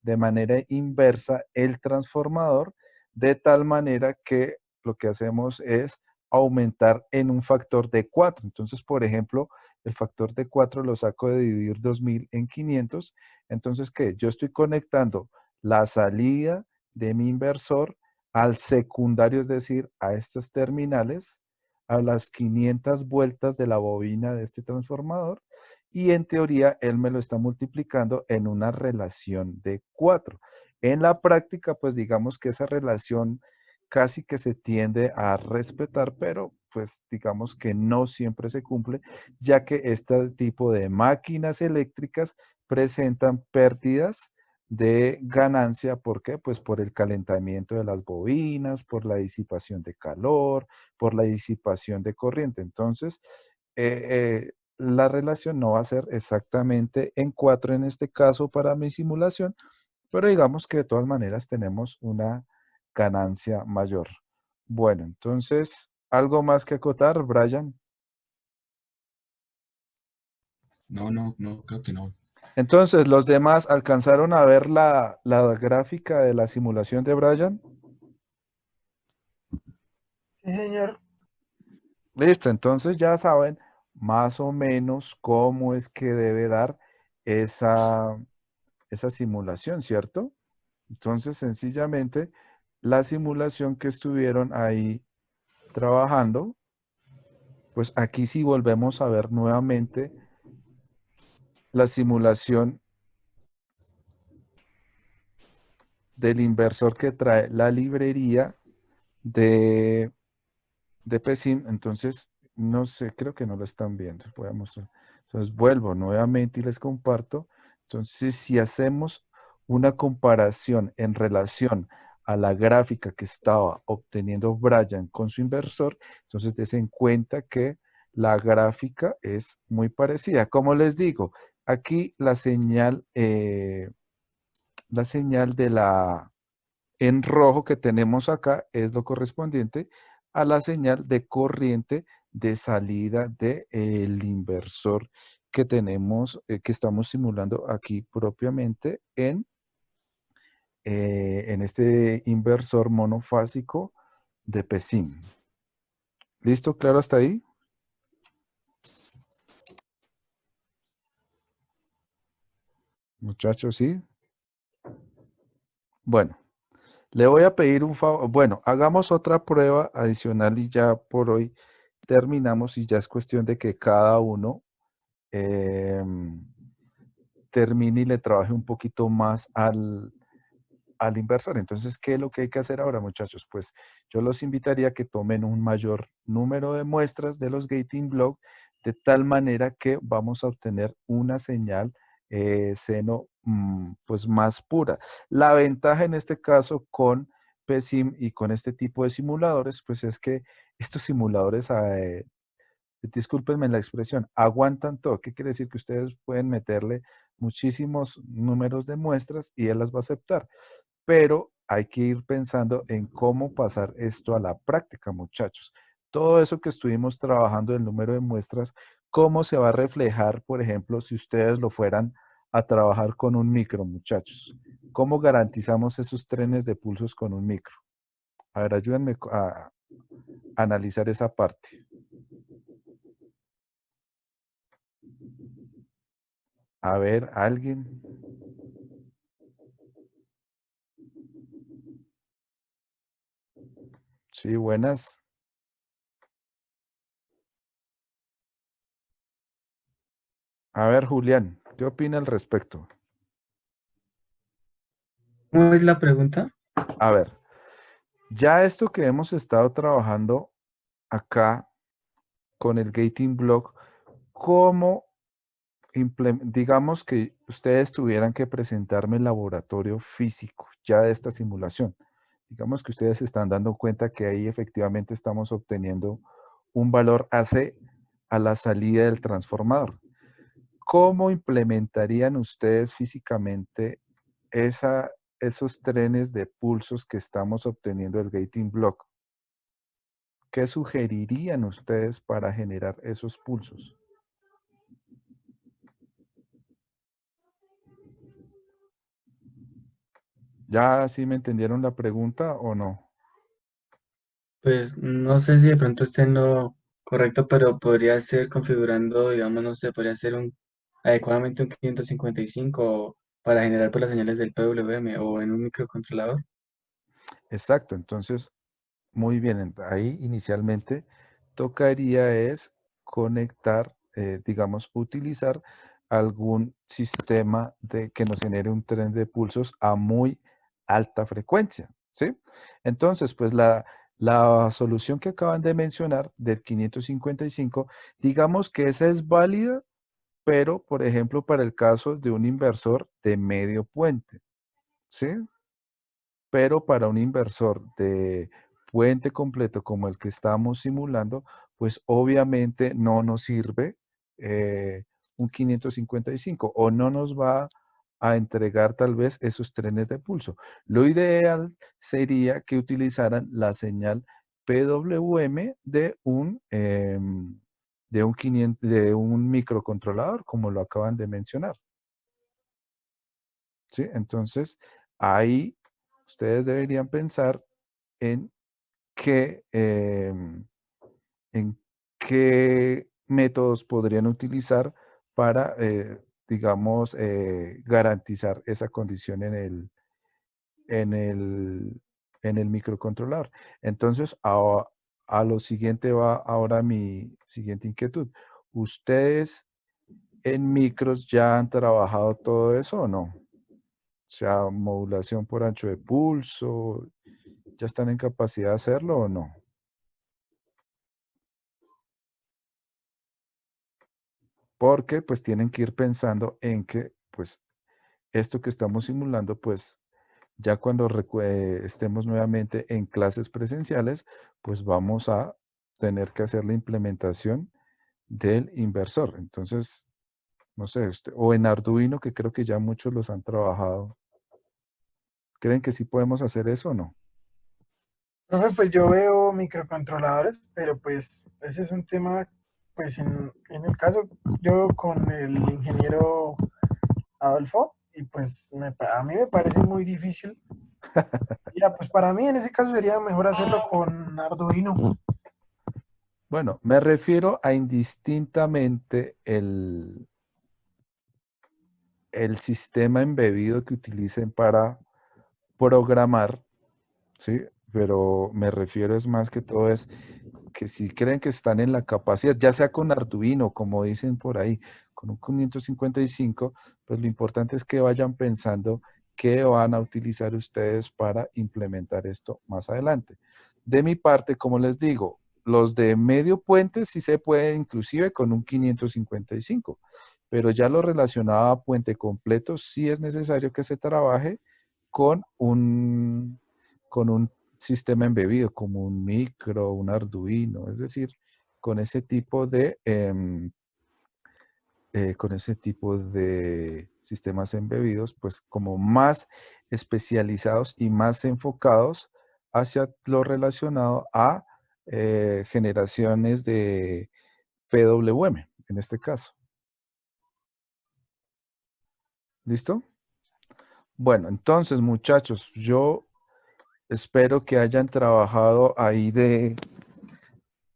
de manera inversa el transformador de tal manera que lo que hacemos es aumentar en un factor de 4. Entonces, por ejemplo, el factor de 4 lo saco de dividir 2000 en 500. Entonces, ¿qué? Yo estoy conectando la salida de mi inversor al secundario, es decir, a estos terminales, a las 500 vueltas de la bobina de este transformador, y en teoría él me lo está multiplicando en una relación de 4. En la práctica, pues digamos que esa relación casi que se tiende a respetar, pero pues digamos que no siempre se cumple, ya que este tipo de máquinas eléctricas presentan pérdidas de ganancia. ¿Por qué? Pues por el calentamiento de las bobinas, por la disipación de calor, por la disipación de corriente. Entonces, la relación no va a ser exactamente en 4 en este caso para mi simulación, pero digamos que de todas maneras tenemos una ganancia mayor. Bueno, entonces, ¿algo más que acotar, Brian? No, creo que no. Entonces, ¿los demás alcanzaron a ver la gráfica de la simulación de Brian? Sí, señor. Listo, entonces ya saben más o menos cómo es que debe dar esa simulación, ¿cierto? Entonces, sencillamente, la simulación que estuvieron ahí trabajando, pues aquí sí volvemos a ver nuevamente la simulación del inversor que trae la librería de PSIM. Entonces, no sé, creo que no lo están viendo. Voy a mostrar. Entonces, vuelvo nuevamente y les comparto. Entonces, si hacemos una comparación en relación a la gráfica que estaba obteniendo Brian con su inversor, entonces des en cuenta que la gráfica es muy parecida. Como les digo, aquí la señal de la en rojo que tenemos acá es lo correspondiente a la señal de corriente de salida del inversor que tenemos, que estamos simulando aquí propiamente en este inversor monofásico de PSIM. ¿Listo? ¿Claro hasta ahí? Muchachos, ¿sí? Bueno, le voy a pedir un favor. Bueno, hagamos otra prueba adicional y ya por hoy terminamos y ya es cuestión de que cada uno termine y le trabaje un poquito más al inversor. Entonces, ¿qué es lo que hay que hacer ahora, muchachos? Pues yo los invitaría a que tomen un mayor número de muestras de los gating block de tal manera que vamos a obtener una señal seno pues más pura. La ventaja en este caso con PSIM y con este tipo de simuladores, pues es que estos simuladores discúlpenme la expresión, aguantan todo. ¿Qué quiere decir? Que ustedes pueden meterle muchísimos números de muestras y él las va a aceptar. Pero hay que ir pensando en cómo pasar esto a la práctica, muchachos. Todo eso que estuvimos trabajando del número de muestras, ¿cómo se va a reflejar, por ejemplo, si ustedes lo fueran a trabajar con un micro, muchachos? ¿Cómo garantizamos esos trenes de pulsos con un micro? A ver, ayúdenme a analizar esa parte. A ver, alguien. Sí, buenas. A ver, Julián, ¿qué opina al respecto? ¿Cómo es la pregunta? A ver, ya esto que hemos estado trabajando acá con el gating block, ¿cómo digamos que ustedes tuvieran que presentarme el laboratorio físico ya de esta simulación? Digamos que ustedes se están dando cuenta que ahí efectivamente estamos obteniendo un valor AC a la salida del transformador. ¿Cómo implementarían ustedes físicamente esos trenes de pulsos que estamos obteniendo del gating block? ¿Qué sugerirían ustedes para generar esos pulsos? ¿Ya sí me entendieron la pregunta o no? Pues no sé si de pronto esté en lo correcto, pero podría ser configurando, digamos, no sé, podría ser adecuadamente un 555 para generar por las señales del PWM o en un microcontrolador. Exacto, entonces, muy bien, ahí inicialmente tocaría es conectar, digamos, utilizar algún sistema que nos genere un tren de pulsos a muy alta frecuencia, ¿sí? Entonces, pues la solución que acaban de mencionar del 555, digamos que esa es válida, pero, por ejemplo, para el caso de un inversor de medio puente, ¿sí? Pero para un inversor de puente completo como el que estamos simulando, pues obviamente no nos sirve un 555 o no nos va a entregar tal vez esos trenes de pulso. Lo ideal sería que utilizaran la señal PWM de un microcontrolador, como lo acaban de mencionar. ¿Sí? Entonces, ahí ustedes deberían pensar en en qué métodos podrían utilizar para, digamos, garantizar esa condición en el en el microcontrolador. Entonces, a lo siguiente va ahora mi siguiente inquietud. ¿Ustedes en micros ya han trabajado todo eso o no? O sea, modulación por ancho de pulso, ¿ya están en capacidad de hacerlo o no? Porque pues tienen que ir pensando en que pues esto que estamos simulando pues ya cuando estemos nuevamente en clases presenciales pues vamos a tener que hacer la implementación del inversor. Entonces, no sé, o en Arduino que creo que ya muchos los han trabajado. ¿Creen que sí podemos hacer eso o no? Profe, pues yo veo microcontroladores, pero pues ese es un tema, pues en el caso, yo con el ingeniero Adolfo, y pues a mí me parece muy difícil. Mira, pues para mí en ese caso sería mejor hacerlo con Arduino. Bueno, me refiero a indistintamente el sistema embebido que utilicen para programar, ¿sí? Pero me refiero es más que todo es que si creen que están en la capacidad, ya sea con Arduino, como dicen por ahí, con un 555, pues lo importante es que vayan pensando qué van a utilizar ustedes para implementar esto más adelante. De mi parte, como les digo, los de medio puente sí se puede inclusive con un 555, pero ya lo relacionado a puente completo sí es necesario que se trabaje con un sistema embebido, como un micro, un Arduino, es decir, con ese tipo de sistemas embebidos, pues como más especializados y más enfocados hacia lo relacionado a generaciones de PWM, en este caso. ¿Listo? Bueno, entonces, muchachos, yo espero que hayan trabajado ahí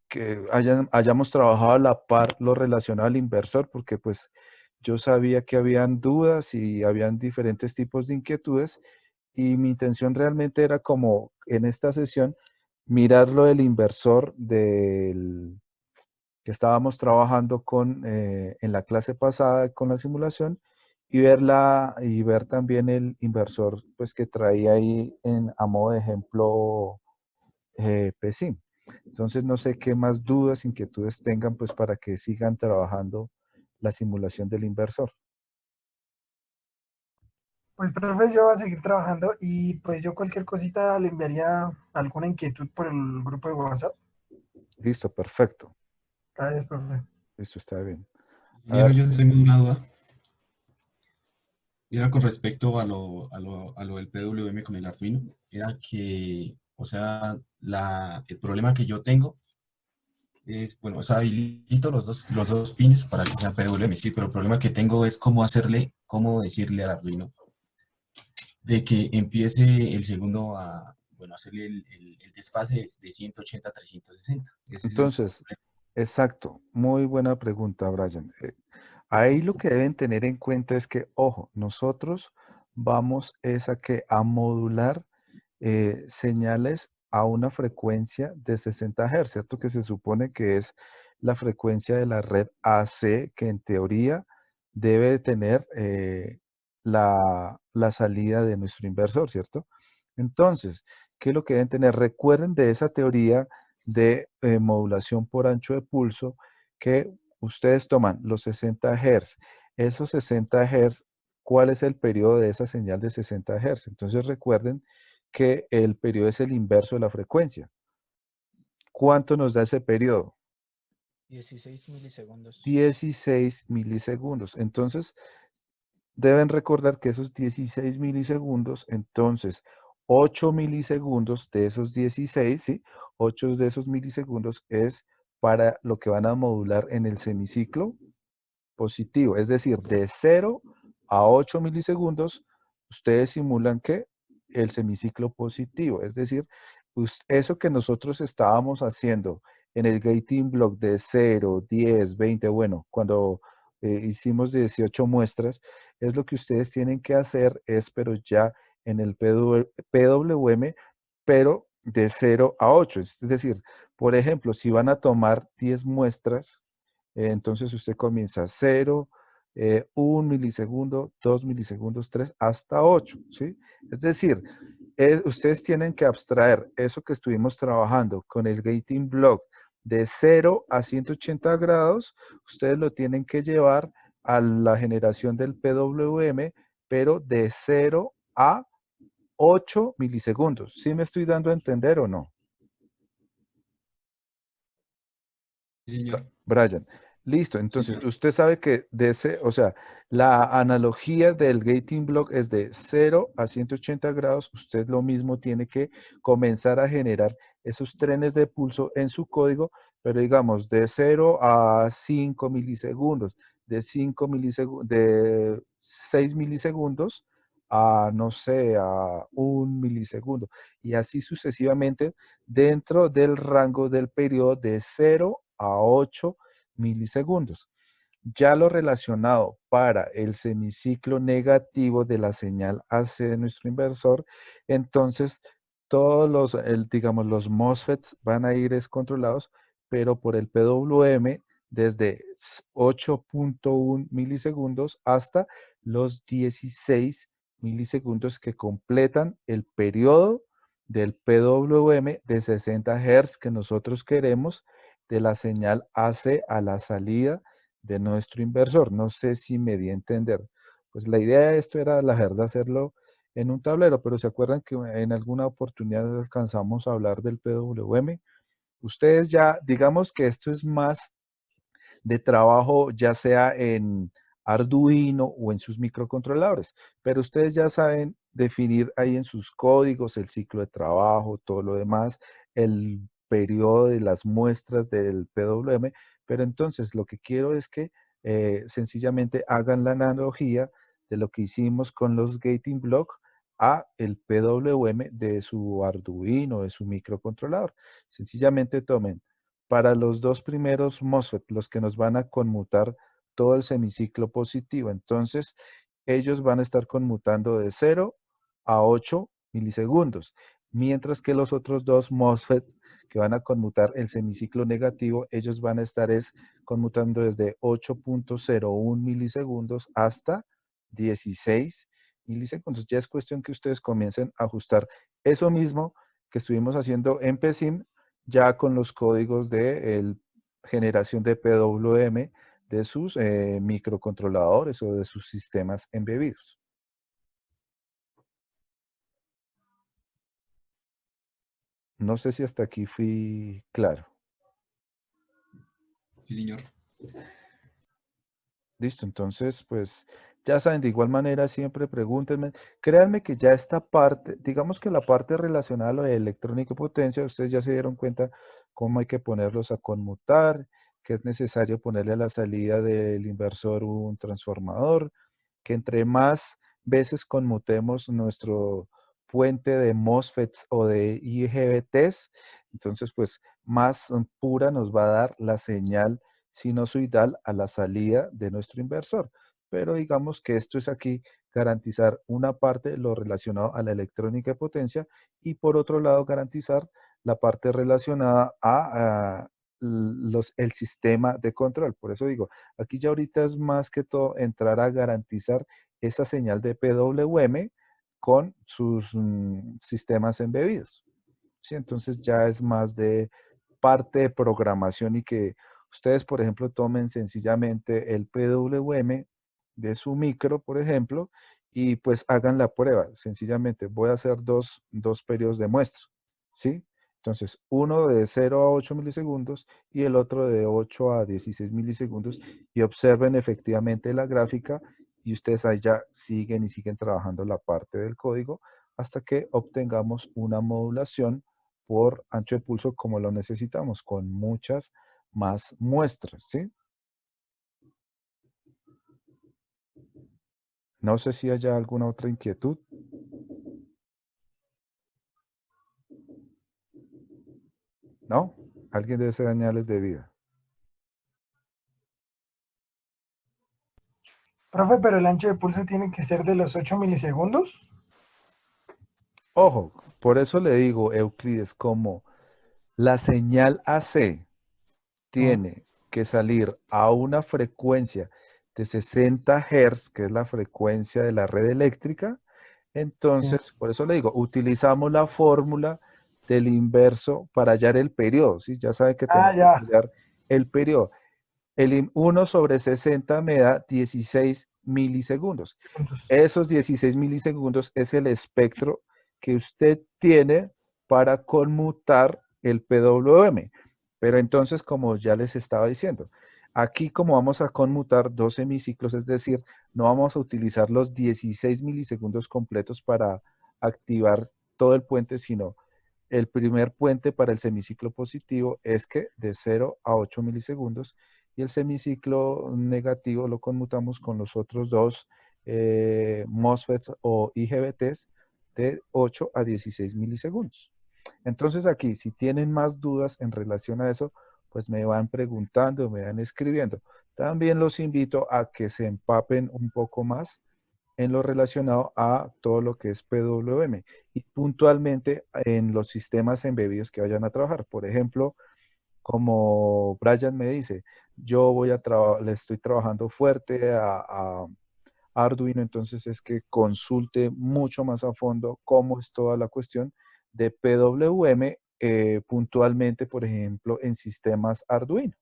que hayamos trabajado a la par lo relacionado al inversor, porque pues yo sabía que habían dudas y habían diferentes tipos de inquietudes y mi intención realmente era como en esta sesión mirar lo del inversor que estábamos trabajando en la clase pasada con la simulación y ver también el inversor pues que traía ahí a modo de ejemplo PSIM. Entonces no sé qué más dudas, inquietudes tengan pues para que sigan trabajando la simulación del inversor. Pues profe, yo voy a seguir trabajando y pues yo cualquier cosita le enviaría alguna inquietud por el grupo de WhatsApp. Listo, perfecto. Gracias, profe. Listo, está bien. A Ingeniero, ver, yo tengo una duda. Era con respecto a lo del PWM con el Arduino. Era que, o sea, el problema que yo tengo es, bueno, o sea, habilito los dos pines para que sea PWM, sí, pero el problema que tengo es cómo decirle al Arduino de que empiece el segundo bueno, hacerle el desfase de 180 a 360. Ese es el entonces, exacto, muy buena pregunta, Brian. Ahí lo que deben tener en cuenta es que, ojo, nosotros vamos es a modular señales a una frecuencia de 60 Hz, ¿cierto? Que se supone que es la frecuencia de la red AC, que en teoría debe de tener la salida de nuestro inversor, ¿cierto? Entonces, ¿qué es lo que deben tener? Recuerden de esa teoría de modulación por ancho de pulso que ustedes toman los 60 Hz. Esos 60 Hz, ¿cuál es el periodo de esa señal de 60 Hz? Entonces recuerden que el periodo es el inverso de la frecuencia. ¿Cuánto nos da ese periodo? 16 milisegundos. 16 milisegundos. Entonces, deben recordar que esos 16 milisegundos, entonces 8 milisegundos de esos 16, ¿sí? 8 de esos milisegundos es para lo que van a modular en el semiciclo positivo. Es decir, de 0 a 8 milisegundos, ustedes simulan que el semiciclo positivo. Es decir, eso que nosotros estábamos haciendo en el gating block de 0, 10, 20, bueno, cuando hicimos 18 muestras, es lo que ustedes tienen que hacer, pero ya en el PWM pero de 0 a 8. Es decir, por ejemplo, si van a tomar 10 muestras, entonces usted comienza 0, 1 milisegundo, 2 milisegundos, 3, hasta 8, ¿sí? Es decir, ustedes tienen que abstraer eso que estuvimos trabajando con el gating block de 0 a 180 grados, ustedes lo tienen que llevar a la generación del PWM, pero de 0 a 8 milisegundos. ¿Sí me estoy dando a entender o no? Sí, señor. Brian, listo. Sí, Entonces, señor. usted sabe que de ese, o sea, la analogía del gating block es de 0 a 180 grados. Usted lo mismo tiene que comenzar a generar esos trenes de pulso en su código, pero digamos de 0 a 5 milisegundos, de 5 milisegundos, de 6 milisegundos a, no sé, a 1 milisegundo. Y así sucesivamente dentro del rango del periodo de 0 a 8 milisegundos. Ya lo relacionado para el semiciclo negativo de la señal AC de nuestro inversor, entonces todos los, digamos, los MOSFETs van a ir descontrolados, pero por el PWM desde 8.1 milisegundos hasta los 16 milisegundos que completan el periodo del PWM de 60 Hz que nosotros queremos de la señal AC a la salida de nuestro inversor. No sé si me di a entender. Pues la idea de esto era, la verdad, hacerlo en un tablero, pero se acuerdan que en alguna oportunidad alcanzamos a hablar del PWM. Ustedes ya, digamos que esto es más de trabajo, ya sea en Arduino o en sus microcontroladores, pero ustedes ya saben definir ahí en sus códigos el ciclo de trabajo, todo lo demás, el periodo de las muestras del PWM, pero entonces lo que quiero es que sencillamente hagan la analogía de lo que hicimos con los gating block a el PWM de su Arduino, de su microcontrolador. Sencillamente tomen para los dos primeros MOSFET, los que nos van a conmutar todo el semiciclo positivo. Entonces, ellos van a estar conmutando de 0 a 8 milisegundos, mientras que los otros dos MOSFET que van a conmutar el semiciclo negativo, ellos van a estar conmutando desde 8.01 milisegundos hasta 16 milisegundos. Ya es cuestión que ustedes comiencen a ajustar eso mismo que estuvimos haciendo en PSIM ya con los códigos de generación de PWM de sus microcontroladores o de sus sistemas embebidos. No sé si hasta aquí fui claro. Sí, señor. Listo, entonces, pues ya saben, de igual manera siempre pregúntenme. Créanme que ya esta parte, digamos que la parte relacionada a lo de electrónica y potencia, ustedes ya se dieron cuenta cómo hay que ponerlos a conmutar, que es necesario ponerle a la salida del inversor un transformador, que entre más veces conmutemos nuestro puente de MOSFETs o de IGBTs, entonces pues más pura nos va a dar la señal sinusoidal a la salida de nuestro inversor. Pero digamos que esto es aquí garantizar una parte, lo relacionado a la electrónica de potencia, y por otro lado garantizar la parte relacionada a el sistema de control. Por eso digo, aquí ya ahorita es más que todo entrar a garantizar esa señal de PWM con sus sistemas embebidos. ¿Sí? Entonces ya es más de parte de programación y que ustedes, por ejemplo, tomen sencillamente el PWM de su micro, por ejemplo, y pues hagan la prueba. Sencillamente voy a hacer dos periodos de muestra, ¿sí? Entonces, uno de 0 a 8 milisegundos y el otro de 8 a 16 milisegundos y observen efectivamente la gráfica y ustedes ahí ya siguen y siguen trabajando la parte del código hasta que obtengamos una modulación por ancho de pulso como lo necesitamos, con muchas más muestras, ¿sí? No sé si haya alguna otra inquietud. ¿No? Alguien debe ser señales de vida. Profe, pero el ancho de pulso tiene que ser de los 8 milisegundos. Ojo, por eso le digo, Euclides, como la señal AC Ah, tiene que salir a una frecuencia de 60 Hz, que es la frecuencia de la red eléctrica, sí. entonces, por eso le digo, utilizamos la fórmula del inverso para hallar el periodo, ¿sí? Ya sabe que Ah, tenemos que ya. hallar el periodo. 1 sobre 60 me da 16 milisegundos. Esos 16 milisegundos es el espectro que usted tiene para conmutar el PWM. Pero entonces, como ya les estaba diciendo, aquí como vamos a conmutar dos hemiciclos, es decir, no vamos a utilizar los 16 milisegundos completos para activar todo el puente, sino el primer puente para el semiciclo positivo es que de 0 a 8 milisegundos y el semiciclo negativo lo conmutamos con los otros dos MOSFETs o IGBTs de 8 a 16 milisegundos. Entonces aquí, si tienen más dudas en relación a eso, pues me van preguntando, me van escribiendo. También los invito a que se empapen un poco más en lo relacionado a todo lo que es PWM y puntualmente en los sistemas embebidos que vayan a trabajar. Por ejemplo, como Brian me dice, yo le estoy trabajando fuerte a Arduino, entonces es que consulte mucho más a fondo cómo es toda la cuestión de PWM puntualmente, por ejemplo, en sistemas Arduino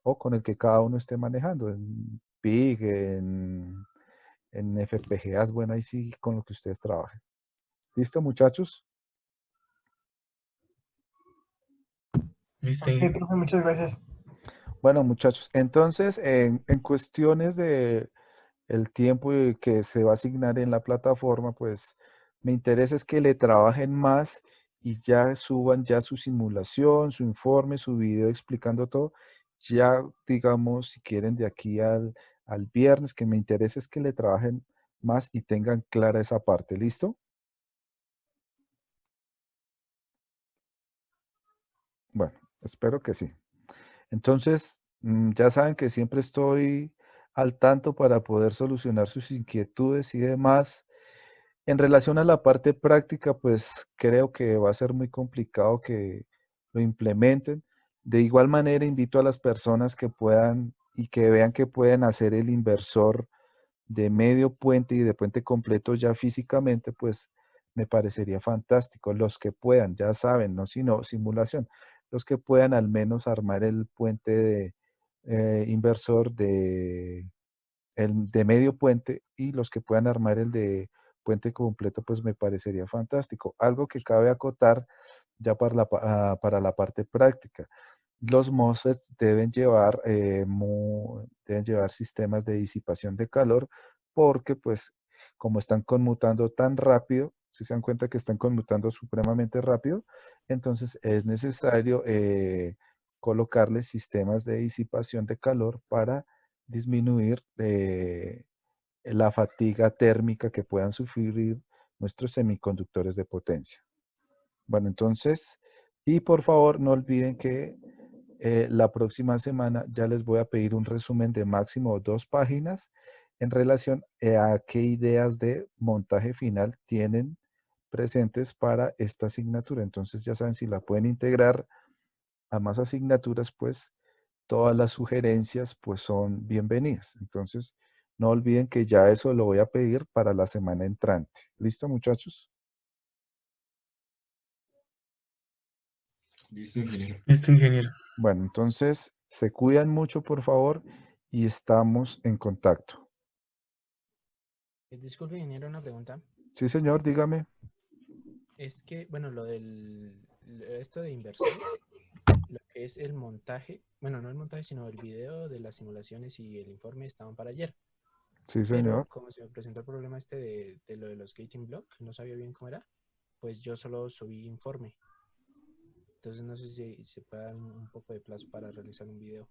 o con el que cada uno esté manejando, en PIG, en FPGAs, bueno, ahí sí con lo que ustedes trabajen. ¿Listo, muchachos? Listo, Ok, profe, muchas gracias. Bueno, muchachos, entonces en cuestiones de el tiempo que se va a asignar en la plataforma, pues me interesa es que le trabajen más y ya suban ya su simulación, su informe, su video explicando todo. Ya, digamos, si quieren de aquí al viernes, que me interesa es que le trabajen más y tengan clara esa parte. ¿Listo? Bueno, espero que sí. Entonces, ya saben que siempre estoy al tanto para poder solucionar sus inquietudes y demás. En relación a la parte práctica, pues creo que va a ser muy complicado que lo implementen. De igual manera, invito a las personas que puedan y que vean que pueden hacer el inversor de medio puente y de puente completo ya físicamente, pues me parecería fantástico. Los que puedan, ya saben, no sino simulación, los que puedan al menos armar el puente de inversor de medio puente y los que puedan armar el de puente completo, pues me parecería fantástico. Algo que cabe acotar ya para la parte práctica. Los MOSFETs deben llevar sistemas de disipación de calor porque pues como están conmutando tan rápido, si se dan cuenta que están conmutando supremamente rápido, entonces es necesario colocarles sistemas de disipación de calor para disminuir la fatiga térmica que puedan sufrir nuestros semiconductores de potencia. Bueno, entonces, y por favor no olviden que la próxima semana ya les voy a pedir un resumen de máximo 2 páginas en relación a qué ideas de montaje final tienen presentes para esta asignatura. Entonces ya saben si la pueden integrar a más asignaturas, pues todas las sugerencias pues son bienvenidas. Entonces, no olviden que ya eso lo voy a pedir para la semana entrante. ¿Listo, muchachos? Listo, ingeniero. listo, ingeniero. Bueno, entonces se cuidan mucho, por favor, y estamos en contacto. Disculpe, ingeniero, una pregunta. Sí, señor, dígame. Es que, bueno, esto de inversores, lo que es el montaje, bueno, no el montaje, sino el video de las simulaciones y el informe estaban para ayer. Sí, Pero señor. como se me presentó el problema este de lo de los gating block, no sabía bien cómo era, pues yo solo subí informe. Entonces no sé si se puede dar un poco de plazo para realizar un video.